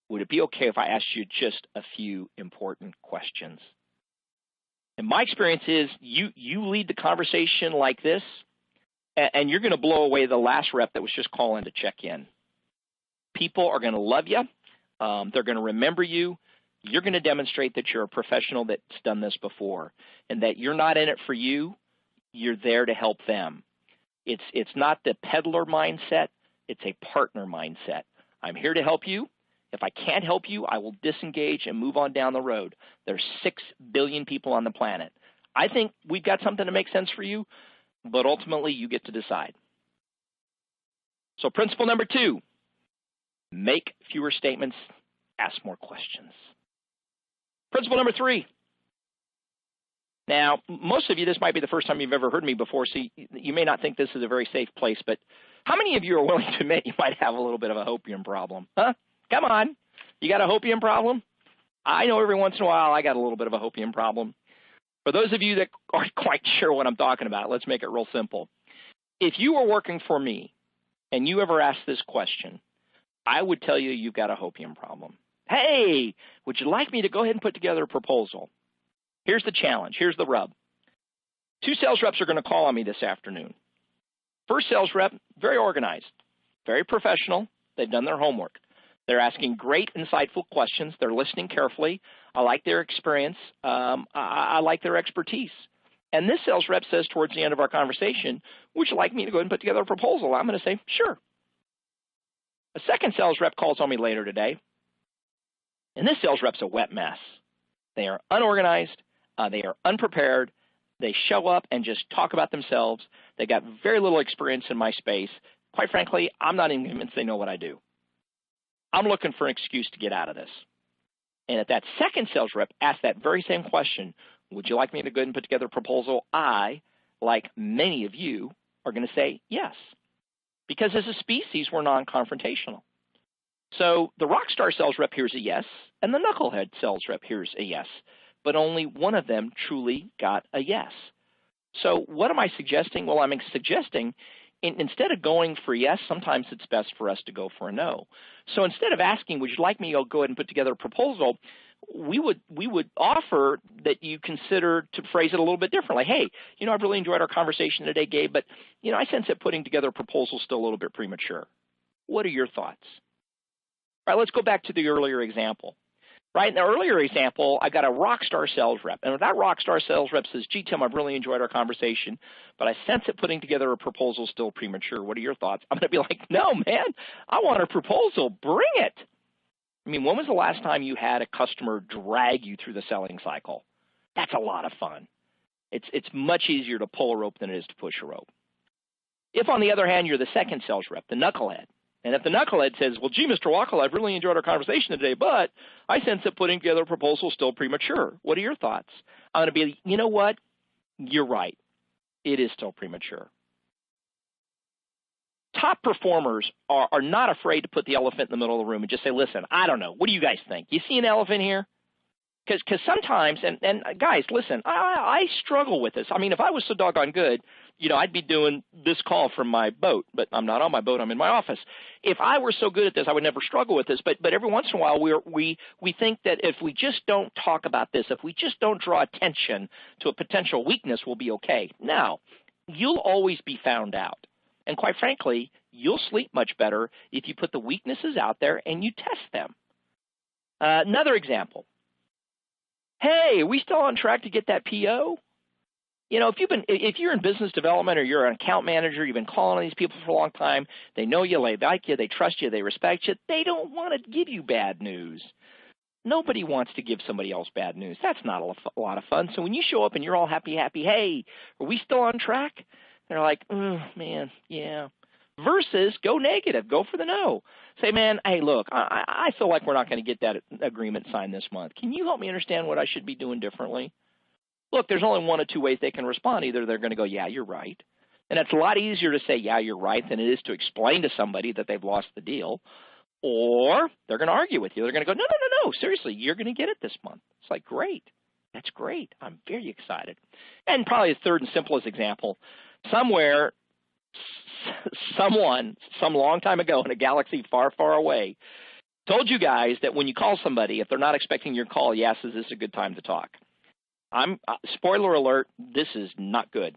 would it be okay if I asked you just a few important questions? And my experience is you lead the conversation like this, and you're going to blow away the last rep that was just calling to check in. People are going to love you. They're going to remember you. You're going to demonstrate that you're a professional that's done this before and that you're not in it for you. You're there to help them. It's not the peddler mindset. It's a partner mindset. I'm here to help you. If I can't help you, I will disengage and move on down the road. There's 6 billion people on the planet. I think we've got something to make sense for you, but ultimately you get to decide. So principle number 2, make fewer statements, ask more questions. Principle number 3. Now, most of you, this might be the first time you've ever heard me before, so you may not think this is a very safe place, but how many of you are willing to admit you might have a little bit of a hopium problem? Huh? Come on. You got a hopium problem? I know every once in a while I got a little bit of a hopium problem. For those of you that aren't quite sure what I'm talking about, let's make it real simple. If you were working for me and you ever asked this question, I would tell you you've got a hopium problem. Hey, would you like me to go ahead and put together a proposal? Here's the challenge. Here's the rub. 2 sales reps are going to call on me this afternoon. First sales rep, very organized, very professional. They've done their homework. They're asking great, insightful questions. They're listening carefully. I like their experience. I like their expertise. And this sales rep says towards the end of our conversation, would you like me to go ahead and put together a proposal? I'm going to say, sure. A second sales rep calls on me later today, and this sales rep's a wet mess. They are unorganized. They are unprepared. They show up and just talk about themselves. They got very little experience in my space. Quite frankly, I'm not even convinced they know what I do. I'm looking for an excuse to get out of this. And if that second sales rep asks that very same question, would you like me to go ahead and put together a proposal? I, like many of you, are going to say yes. Because as a species, we're non-confrontational. So the rock star sales rep hears a yes, and the knucklehead sales rep hears a yes. But only one of them truly got a yes. So what am I suggesting? Well, I'm suggesting instead of going for yes, sometimes it's best for us to go for a no. So instead of asking, would you like me to go ahead and put together a proposal, we would offer that you consider to phrase it a little bit differently. Hey, I've really enjoyed our conversation today, Gabe, but, I sense that putting together a proposal is still a little bit premature. What are your thoughts? All right, let's go back to the earlier example. Right, in the earlier example, I got a rock star sales rep. And if that rock star sales rep says, gee, Tim, I've really enjoyed our conversation, but I sense that putting together a proposal is still premature. What are your thoughts? I'm going to be like, no, man, I want a proposal. Bring it. I mean, when was the last time you had a customer drag you through the selling cycle? That's a lot of fun. It's much easier to pull a rope than it is to push a rope. If, on the other hand, you're the second sales rep, the knucklehead, and if the knucklehead says, well, gee, Mr. Wackel, I've really enjoyed our conversation today, but I sense that putting together a proposal is still premature. What are your thoughts? I'm going to be, you know what? You're right. It is still premature. Top performers are not afraid to put the elephant in the middle of the room and just say, listen, I don't know. What do you guys think? You see an elephant here? Because sometimes, and guys, listen, I struggle with this. I mean, if I was so doggone good, I'd be doing this call from my boat, but I'm not on my boat. I'm in my office. If I were so good at this, I would never struggle with this. But every once in a while, we think that if we just don't talk about this, if we just don't draw attention to a potential weakness, we'll be okay. Now, you'll always be found out. And quite frankly, you'll sleep much better if you put the weaknesses out there and you test them. Another example. Hey, are we still on track to get that PO? If you're in business development or you're an account manager, you've been calling on these people for a long time, they know you, they like you, they trust you, they respect you, they don't want to give you bad news. Nobody wants to give somebody else bad news. That's not a lot of fun. So when you show up and you're all happy, hey, are we still on track? They're like, oh, man, yeah. Versus go negative, go for the no. Say, man, hey, look, I feel like we're not going to get that agreement signed this month. Can you help me understand what I should be doing differently? Look, there's only one of two ways they can respond. Either they're going to go, yeah, you're right. And it's a lot easier to say, yeah, you're right, than it is to explain to somebody that they've lost the deal. Or they're going to argue with you. They're going to go, no, seriously, you're going to get it this month. It's like, great. That's great. I'm very excited. And probably the third and simplest example, somewhere, someone, some long time ago in a galaxy far, far away, told you guys that when you call somebody, if they're not expecting your call, you ask, is this a good time to talk? Spoiler alert, this is not good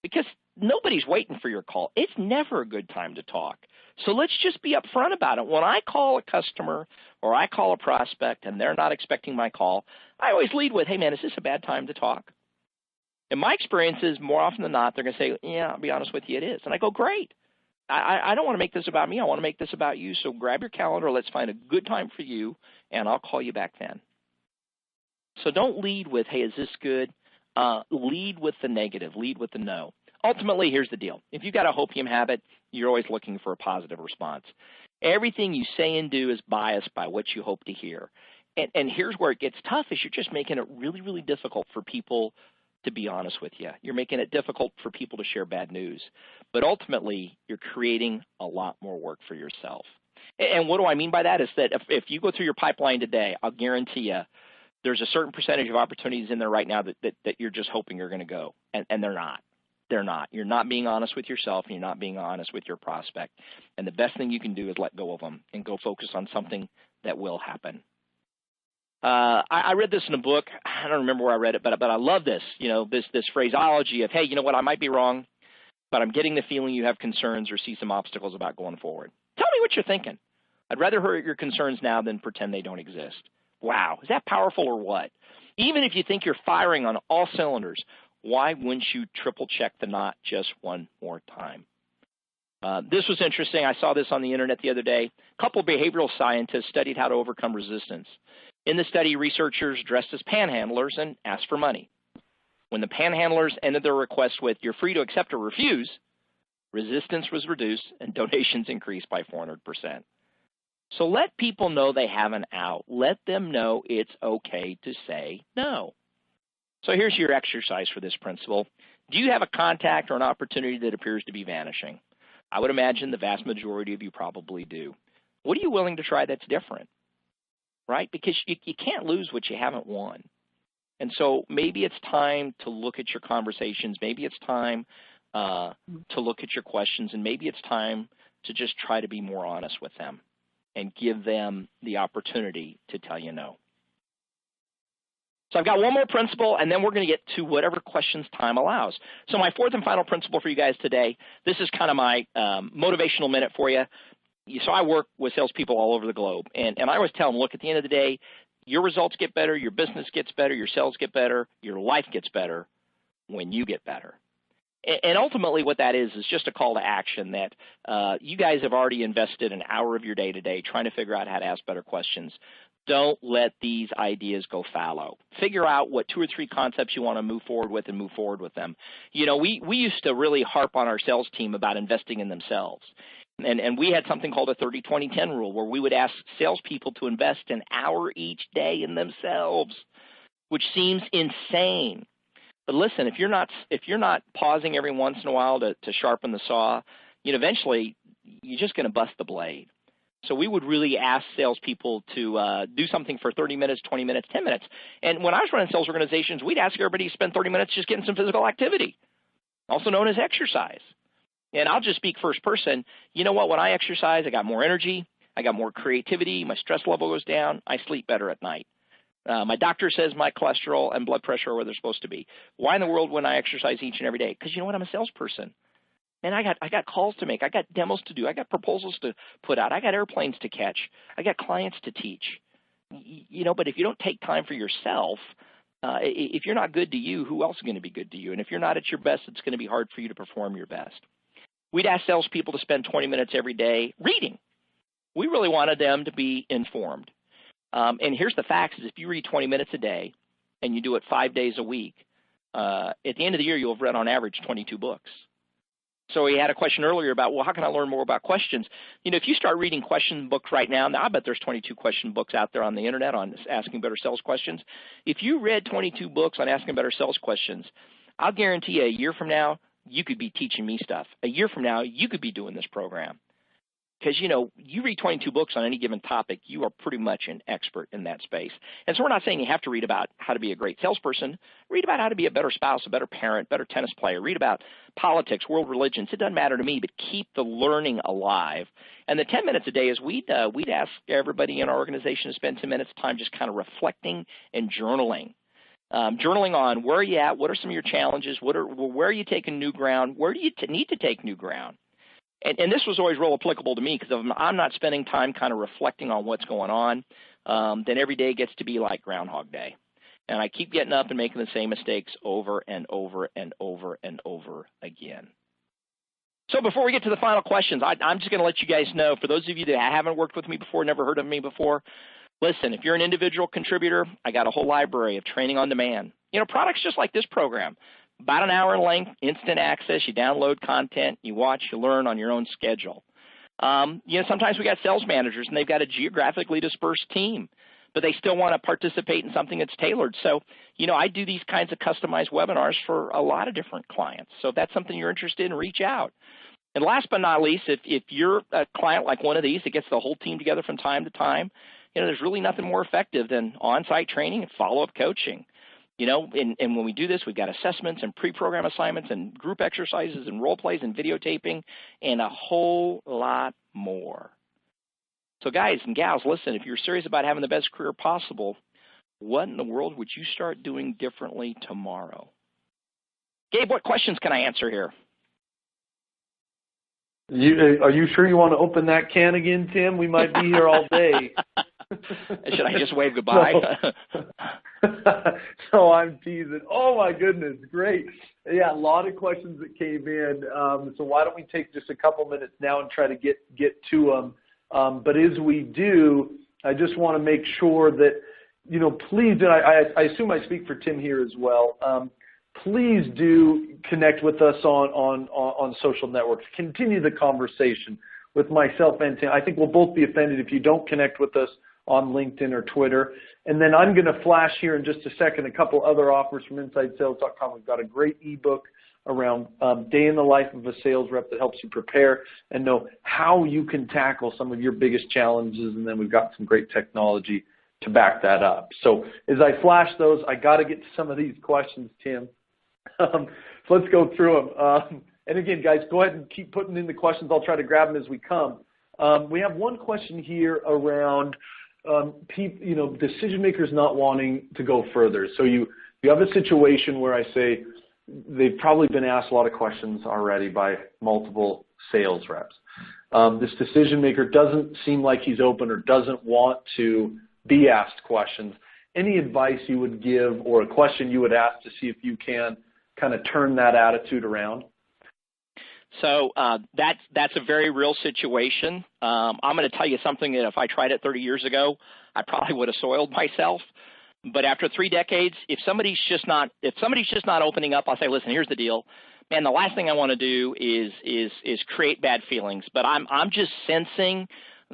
because nobody's waiting for your call. It's never a good time to talk. So let's just be upfront about it. When I call a customer or I call a prospect and they're not expecting my call, I always lead with, hey, man, is this a bad time to talk? And my experience is more often than not, they're going to say, yeah, I'll be honest with you, it is. And I go, great. I don't want to make this about me. I want to make this about you. So grab your calendar. Let's find a good time for you, and I'll call you back then. So don't lead with, hey, is this good? Lead with the negative. Lead with the no. Ultimately, here's the deal. If you've got a hopium habit, you're always looking for a positive response. Everything you say and do is biased by what you hope to hear. And here's where it gets tough is you're just making it really, really difficult for people to be honest with you. You're making it difficult for people to share bad news. But ultimately, you're creating a lot more work for yourself. And what do I mean by that is that if you go through your pipeline today, I'll guarantee you there's a certain percentage of opportunities in there right now that you're just hoping are going to go, and they're not. They're not. You're not being honest with yourself, and you're not being honest with your prospect. And the best thing you can do is let go of them and go focus on something that will happen. I read this in a book. I don't remember where I read it, but I love this. This phraseology of, hey, you know what, I might be wrong, but I'm getting the feeling you have concerns or see some obstacles about going forward. Tell me what you're thinking. I'd rather hear your concerns now than pretend they don't exist. Wow, is that powerful or what? Even if you think you're firing on all cylinders, why wouldn't you triple check the knot just one more time? This was interesting. I saw this on the internet the other day. A couple of behavioral scientists studied how to overcome resistance. In the study, researchers dressed as panhandlers and asked for money. When the panhandlers ended their request with, "You're free to accept or refuse," resistance was reduced and donations increased by 400%. So let people know they have an out. Let them know it's okay to say no. So here's your exercise for this principle. Do you have a contact or an opportunity that appears to be vanishing? I would imagine the vast majority of you probably do. What are you willing to try that's different? Right? Because you can't lose what you haven't won. And so maybe it's time to look at your conversations. Maybe it's time to look at your questions. And maybe it's time to just try to be more honest with them and give them the opportunity to tell you no. So I've got one more principle, and then we're going to get to whatever questions time allows. So my fourth and final principle for you guys today, this is kind of my motivational minute for you. So I work with salespeople all over the globe, and I always tell them, look, at the end of the day, your results get better, your business gets better, your sales get better, your life gets better when you get better. And ultimately what that is just a call to action that you guys have already invested an hour of your day today trying to figure out how to ask better questions. Don't let these ideas go fallow. Figure out what 2 or 3 concepts you want to move forward with and move forward with them. You know, we used to really harp on our sales team about investing in themselves. And we had something called a 30-20-10 rule where we would ask salespeople to invest an hour each day in themselves, which seems insane. But listen, if you're not pausing every once in a while to sharpen the saw, you know, eventually you're just going to bust the blade. So we would really ask salespeople to do something for 30 minutes, 20 minutes, 10 minutes. And when I was running sales organizations, we'd ask everybody to spend 30 minutes just getting some physical activity, also known as exercise. And I'll just speak first person. You know what? When I exercise, I got more energy. I got more creativity. My stress level goes down. I sleep better at night. My doctor says my cholesterol and blood pressure are where they're supposed to be. Why in the world wouldn't I exercise each and every day? Because you know what? I'm a salesperson. And I got calls to make. I got demos to do. I got proposals to put out. I got airplanes to catch. I got clients to teach. You know, but if you don't take time for yourself, if you're not good to you, who else is going to be good to you? And if you're not at your best, it's going to be hard for you to perform your best. We'd ask salespeople to spend 20 minutes every day reading. We really wanted them to be informed. And here's the facts: is if you read 20 minutes a day and you do it 5 days a week, at the end of the year, you'll have read on average 22 books. So we had a question earlier about, well, how can I learn more about questions? You know, if you start reading question books right now, I bet there's 22 question books out there on the internet on asking better sales questions. If you read 22 books on asking better sales questions, I'll guarantee you a year from now, you could be teaching me stuff. A year from now, you could be doing this program. Because, you know, you read 22 books on any given topic, you are pretty much an expert in that space. And so we're not saying you have to read about how to be a great salesperson. Read about how to be a better spouse, a better parent, better tennis player. Read about politics, world religions. It doesn't matter to me, but keep the learning alive. And the 10 minutes a day is we'd ask everybody in our organization to spend 10 minutes of time just kind of reflecting and journaling. Journaling on where are you at, what are some of your challenges, where are you taking new ground, where do you need to take new ground? And this was always real applicable to me because if I'm not spending time kind of reflecting on what's going on, then every day gets to be like Groundhog Day. And I keep getting up and making the same mistakes over and over and over and over again. So before we get to the final questions, I'm just going to let you guys know, for those of you that haven't worked with me before, never heard of me before, listen, if you're an individual contributor, I got a whole library of training on demand. You know, products just like this program. About an hour in length, instant access. You download content, you watch, you learn on your own schedule. You know, sometimes we got sales managers and they've got a geographically dispersed team, but they still want to participate in something that's tailored. So, you know, I do these kinds of customized webinars for a lot of different clients. So if that's something you're interested in, reach out. And last but not least, if you're a client like one of these that gets the whole team together from time to time, you know, there's really nothing more effective than on-site training and follow-up coaching. You know, and when we do this, we've got assessments and pre-program assignments and group exercises and role plays and videotaping and a whole lot more. So guys and gals, listen, if you're serious about having the best career possible, what in the world would you start doing differently tomorrow? Gabe, what questions can I answer here? Are you sure you want to open that can again, Tim? We might be here all day. Should I just wave goodbye? No, I'm teasing. Oh my goodness, great. Yeah, a lot of questions that came in. So why don't we take just a couple minutes now and try to get to them. But as we do, I just want to make sure that, please, and I assume I speak for Tim here as well. Please do connect with us on social networks. Continue the conversation with myself and Tim. I think we'll both be offended if you don't connect with us on LinkedIn or Twitter. And then I'm going to flash here in just a second a couple other offers from InsideSales.com. We've got a great ebook around day in the life of a sales rep that helps you prepare and know how you can tackle some of your biggest challenges. And then we've got some great technology to back that up. So as I flash those, I got to get to some of these questions, Tim. So let's go through them. And again, guys, go ahead and keep putting in the questions. I'll try to grab them as we come. We have one question here around decision makers not wanting to go further. So you have a situation where I say they've probably been asked a lot of questions already by multiple sales reps. This decision maker doesn't seem like he's open or doesn't want to be asked questions. Any advice you would give or a question you would ask to see if you can kind of turn that attitude around? So that's a very real situation. I'm going to tell you something that if I tried it 30 years ago, I probably would have soiled myself. But after 3 decades, if somebody's just not opening up, I'll say, listen, here's the deal, man. The last thing I want to do is create bad feelings. But I'm just sensing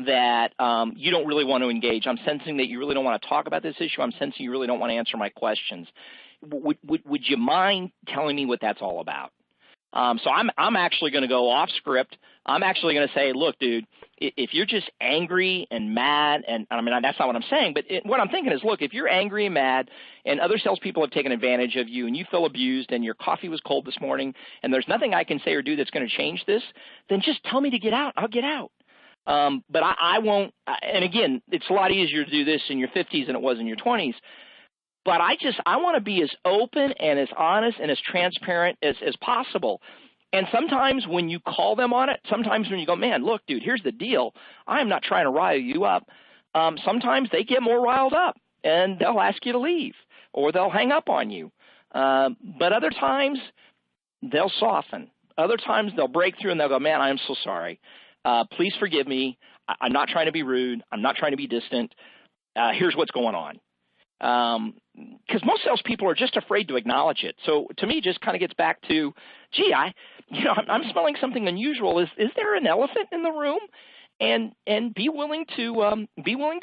that you don't really want to engage. I'm sensing that you really don't want to talk about this issue. I'm sensing you really don't want to answer my questions. Would you mind telling me what that's all about? So I'm actually going to go off script. I'm actually going to say, look, dude, if you're just angry and mad, and I mean, that's not what I'm saying, but what I'm thinking is, look, if you're angry and mad and other salespeople have taken advantage of you and you feel abused and your coffee was cold this morning and there's nothing I can say or do that's going to change this, then just tell me to get out. I'll get out. But I won't. And again, it's a lot easier to do this in your 50s than it was in your 20s. But I want to be as open and as honest and as transparent as possible. And sometimes when you call them on it, sometimes when you go, man, look, dude, here's the deal. I'm not trying to rile you up. Sometimes they get more riled up and they'll ask you to leave or they'll hang up on you. But other times they'll soften. Other times they'll break through and they'll go, man, I'm so sorry. Please forgive me. I'm not trying to be rude. I'm not trying to be distant. Here's what's going on. Because most salespeople are just afraid to acknowledge it. So to me, it just kind of gets back to, gee, I'm smelling something unusual. Is there an elephant in the room? And be willing to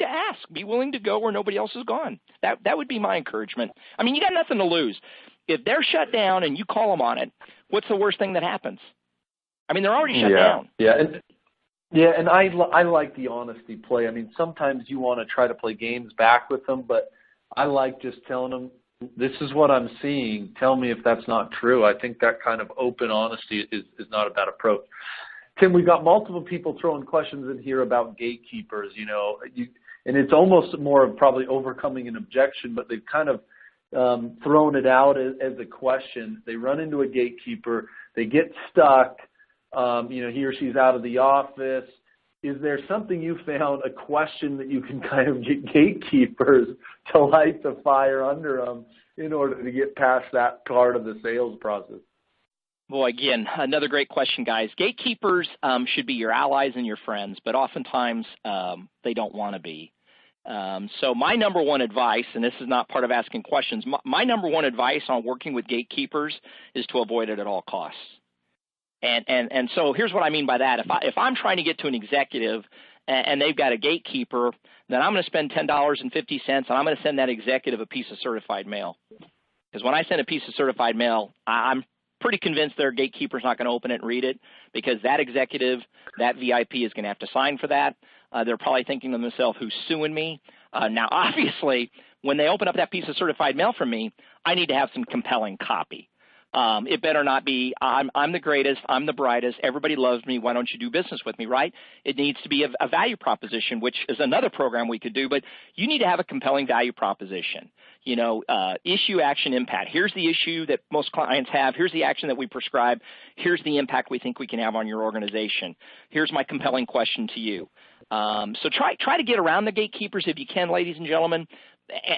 ask. Be willing to go where nobody else has gone. That would be my encouragement. I mean, you got nothing to lose. If they're shut down and you call them on it, what's the worst thing that happens? I mean, they're already shut down. Yeah, and I like the honesty play. I mean, sometimes you want to try to play games back with them, but I like just telling them, this is what I'm seeing. Tell me if that's not true. I think that kind of open honesty is not a bad approach. Tim, we've got multiple people throwing questions in here about gatekeepers, and it's almost more of probably overcoming an objection, but they've kind of thrown it out as a question. They run into a gatekeeper. They get stuck. He or she's out of the office. Is there something you found, a question that you can kind of get gatekeepers to light the fire under them in order to get past that part of the sales process? Boy, again, another great question, guys. Gatekeepers should be your allies and your friends, but oftentimes they don't want to be. So my number one advice, and this is not part of asking questions, my number one advice on working with gatekeepers is to avoid it at all costs. And so here's what I mean by that. If I'm trying to get to an executive and they've got a gatekeeper, then I'm going to spend $10.50 and I'm going to send that executive a piece of certified mail. Because when I send a piece of certified mail, I'm pretty convinced their gatekeeper's not going to open it and read it because that executive, that VIP is going to have to sign for that. They're probably thinking to themselves, who's suing me? Now, obviously, when they open up that piece of certified mail from me, I need to have some compelling copy. It better not be, I'm the greatest, I'm the brightest, everybody loves me, why don't you do business with me, right? It needs to be a value proposition, which is another program we could do, but you need to have a compelling value proposition. Issue, action, impact. Here's the issue that most clients have. Here's the action that we prescribe. Here's the impact we think we can have on your organization. Here's my compelling question to you. So try to get around the gatekeepers if you can, ladies and gentlemen.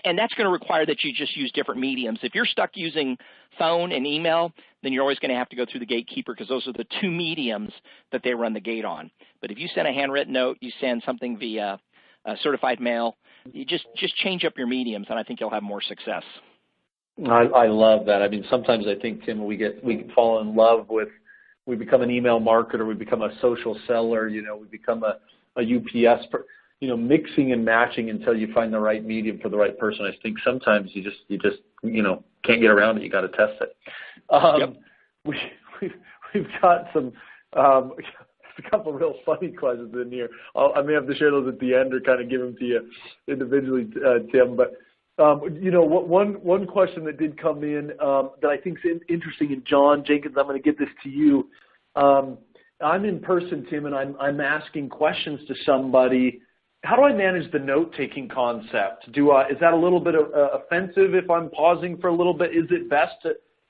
And that's going to require that you just use different mediums. If you're stuck using phone and email, then you're always going to have to go through the gatekeeper because those are the two mediums that they run the gate on. But if you send a handwritten note, you send something via certified mail, you just change up your mediums, and I think you'll have more success. I love that. I mean, sometimes I think, Tim, we can fall in love with, we become an email marketer, we become a social seller, we become a UPS mixing and matching until you find the right medium for the right person. I think sometimes you just can't get around it. You got to test it. Yep. We've got some a couple of real funny questions in here. I may have to share those at the end or kind of give them to you individually, Tim. But one question that did come in that I think is interesting, and John Jenkins, I'm going to get this to you. I'm in person, Tim, and I'm asking questions to somebody. How do I manage the note-taking concept? Is that a little bit offensive if I'm pausing for a little bit? Is it best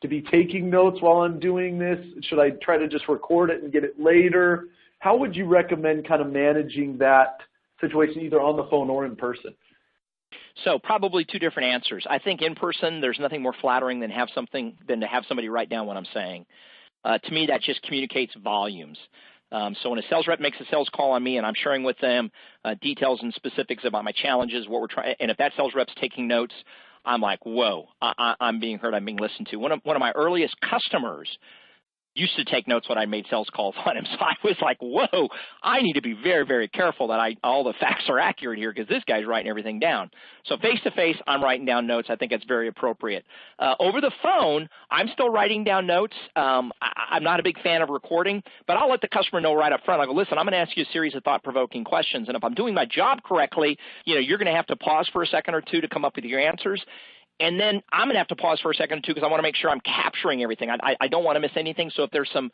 to be taking notes while I'm doing this? Should I try to just record it and get it later? How would you recommend kind of managing that situation, either on the phone or in person? So probably two different answers. I think in person, there's nothing more flattering than to have somebody write down what I'm saying. To me, that just communicates volumes. So when a sales rep makes a sales call on me and I'm sharing with them details and specifics about my challenges, what we're trying, and if that sales rep's taking notes, I'm like, whoa, I'm being heard, I'm being listened to. One of my earliest customers used to take notes when I made sales calls on him. So I was like, whoa, I need to be very, very careful that all the facts are accurate here because this guy's writing everything down. So face-to-face, I'm writing down notes. I think that's very appropriate. Over the phone, I'm still writing down notes. I'm not a big fan of recording, but I'll let the customer know right up front. I go, listen, I'm going to ask you a series of thought-provoking questions, and if I'm doing my job correctly, you're going to have to pause for a second or two to come up with your answers. And then I'm going to have to pause for a second or two because I want to make sure I'm capturing everything. I don't want to miss anything. So if there's some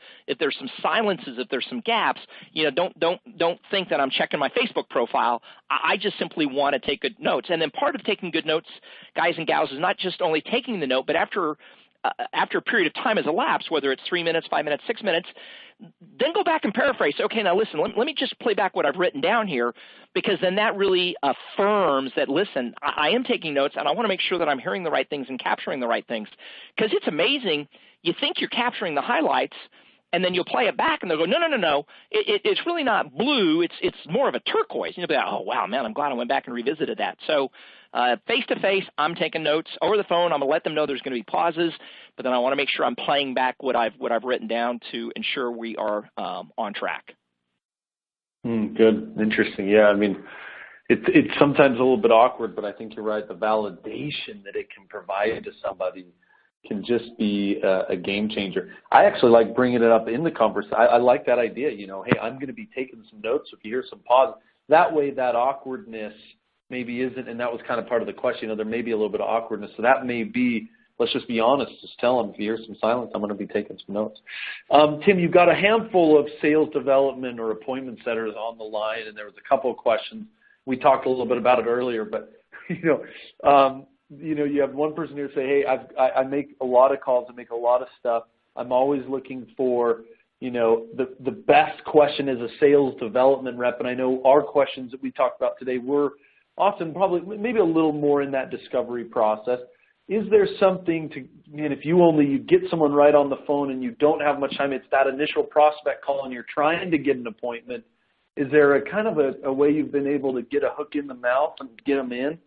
silences, if there's some gaps, don't think that I'm checking my Facebook profile. I just simply want to take good notes. And then part of taking good notes, guys and gals, is not just only taking the note, but after a period of time has elapsed, whether it's 3 minutes, 5 minutes, 6 minutes, then go back and paraphrase. Okay, now listen, let me just play back what I've written down here, because then that really affirms that, listen, I am taking notes, and I want to make sure that I'm hearing the right things and capturing the right things. Because it's amazing. You think you're capturing the highlights, and then you'll play it back, and they'll go, no. It's really not blue. It's more of a turquoise. And you'll be like, oh, wow, man, I'm glad I went back and revisited that. So face-to-face, I'm taking notes. Over the phone, I'm going to let them know there's going to be pauses, but then I want to make sure I'm playing back what I've written down to ensure we are on track. Good. Interesting. Yeah, I mean, it's sometimes a little bit awkward, but I think you're right. The validation that it can provide to somebody can just be a game changer. I actually like bringing it up in the conversation. I like that idea, hey, I'm going to be taking some notes. If you hear some pause, that way that awkwardness maybe isn't, and that was kind of part of the question, there may be a little bit of awkwardness. So that may be, let's just be honest, just tell them, if you hear some silence, I'm going to be taking some notes. Tim, you've got a handful of sales development or appointment setters on the line, and there was a couple of questions. We talked a little bit about it earlier, but, you have one person here say, hey, I make a lot of calls, I make a lot of stuff. I'm always looking for, the best question as a sales development rep. And I know our questions that we talked about today were often probably maybe a little more in that discovery process. Is there something if you get someone right on the phone and you don't have much time, it's that initial prospect call and you're trying to get an appointment, is there a kind of a way you've been able to get a hook in the mouth and get them in?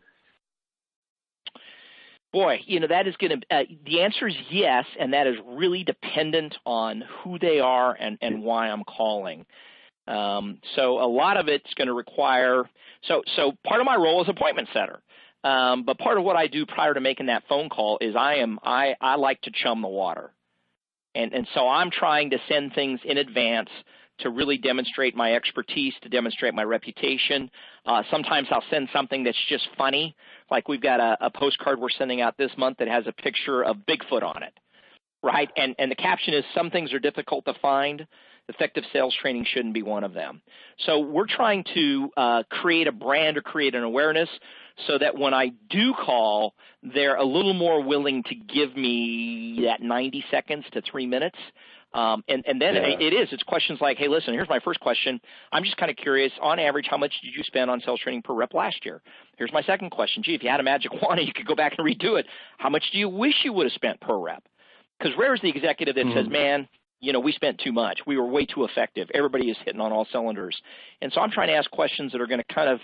Boy, that is going to the answer is yes, and that is really dependent on who they are and why I'm calling. So a lot of it's going to require so part of my role is appointment setter. But part of what I do prior to making that phone call is I like to chum the water. And so I'm trying to send things in advance to really demonstrate my expertise, to demonstrate my reputation. Sometimes I'll send something that's just funny. Like we've got a postcard we're sending out this month that has a picture of Bigfoot on it. right? And the caption is, some things are difficult to find. Effective sales training shouldn't be one of them. So we're trying to create a brand or create an awareness so that when I do call, they're a little more willing to give me that 90 seconds to 3 minutes. And then it's questions like, hey, listen, here's my first question. I'm just kind of curious, on average, how much did you spend on sales training per rep last year? Here's my second question. Gee, if you had a magic wand, you could go back and redo it. How much do you wish you would have spent per rep? Because rare is the executive that says, man, we spent too much. We were way too effective. Everybody is hitting on all cylinders. And so I'm trying to ask questions that are going to kind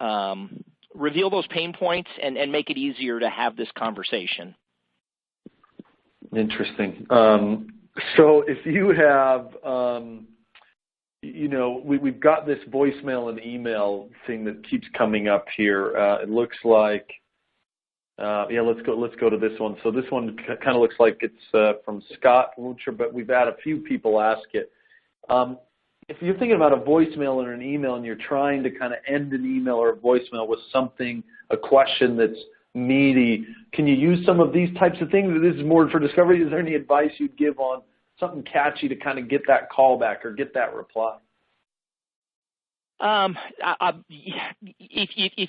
of reveal those pain points and make it easier to have this conversation. Interesting. So if you have, we've got this voicemail and email thing that keeps coming up here. It looks like, let's go to this one. So this one kind of looks like it's from Scott Lucher, but we've had a few people ask it. If you're thinking about a voicemail or an email and you're trying to kind of end an email or a voicemail with something, a question that's meaty, can you use some of these types of things? This is more for discovery. Is there any advice you'd give on something catchy to kind of get that call back or get that reply? If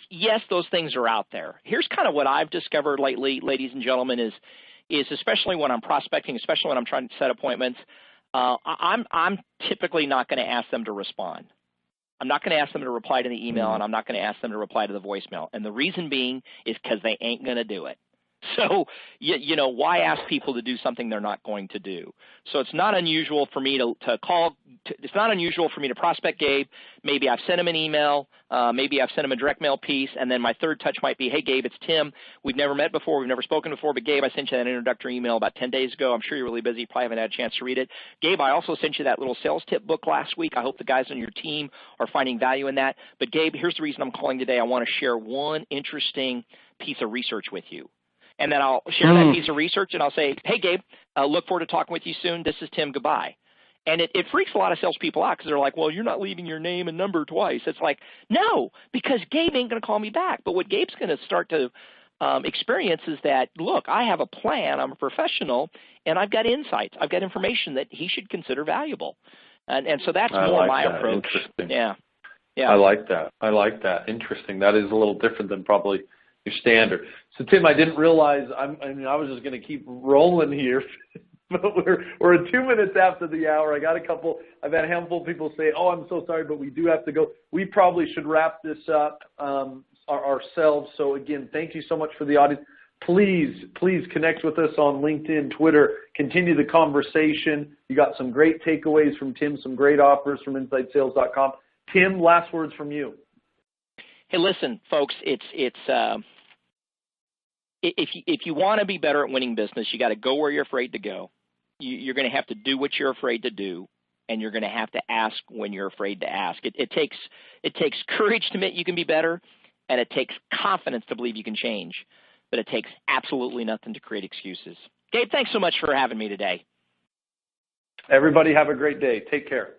yes, those things are out there. Here's kind of what I've discovered lately, ladies and gentlemen, is especially when I'm prospecting, especially when I'm trying to set appointments, I'm typically not going to ask them to respond. I'm not going to ask them to reply to the email, and I'm not going to ask them to reply to the voicemail. And the reason being is because they ain't going to do it. So, why ask people to do something they're not going to do? So it's not unusual for me to call. It's not unusual for me to prospect Gabe. Maybe I've sent him an email. Maybe I've sent him a direct mail piece. And then my third touch might be, hey, Gabe, it's Tim. We've never met before. We've never spoken before. But, Gabe, I sent you that introductory email about 10 days ago. I'm sure you're really busy. You probably haven't had a chance to read it. Gabe, I also sent you that little sales tip book last week. I hope the guys on your team are finding value in that. But, Gabe, here's the reason I'm calling today. I want to share one interesting piece of research with you. And then I'll share that piece of research, and I'll say, hey, Gabe, look forward to talking with you soon. This is Tim. Goodbye. And it freaks a lot of salespeople out because they're like, well, you're not leaving your name and number twice. It's like, no, because Gabe ain't going to call me back. But what Gabe's going to start to experience is that, look, I have a plan. I'm a professional, and I've got insights. I've got information that he should consider valuable. And so that's more my approach. Interesting. Yeah. I like that. Interesting. That is a little different than probably your standard. So, Tim, I didn't realize, I was just going to keep rolling here, but we're at 2 minutes after the hour. I've had a handful of people say, oh, I'm so sorry, but we do have to go. We probably should wrap this up ourselves. So, again, thank you so much for the audience. Please connect with us on LinkedIn, Twitter. Continue the conversation. You got some great takeaways from Tim, some great offers from InsideSales.com. Tim, last words from you. Hey, listen, folks, if you want to be better at winning business, you got to go where you're afraid to go. You're going to have to do what you're afraid to do, and you're going to have to ask when you're afraid to ask. It takes courage to admit you can be better, and it takes confidence to believe you can change, but it takes absolutely nothing to create excuses. Gabe, thanks so much for having me today. Everybody have a great day. Take care.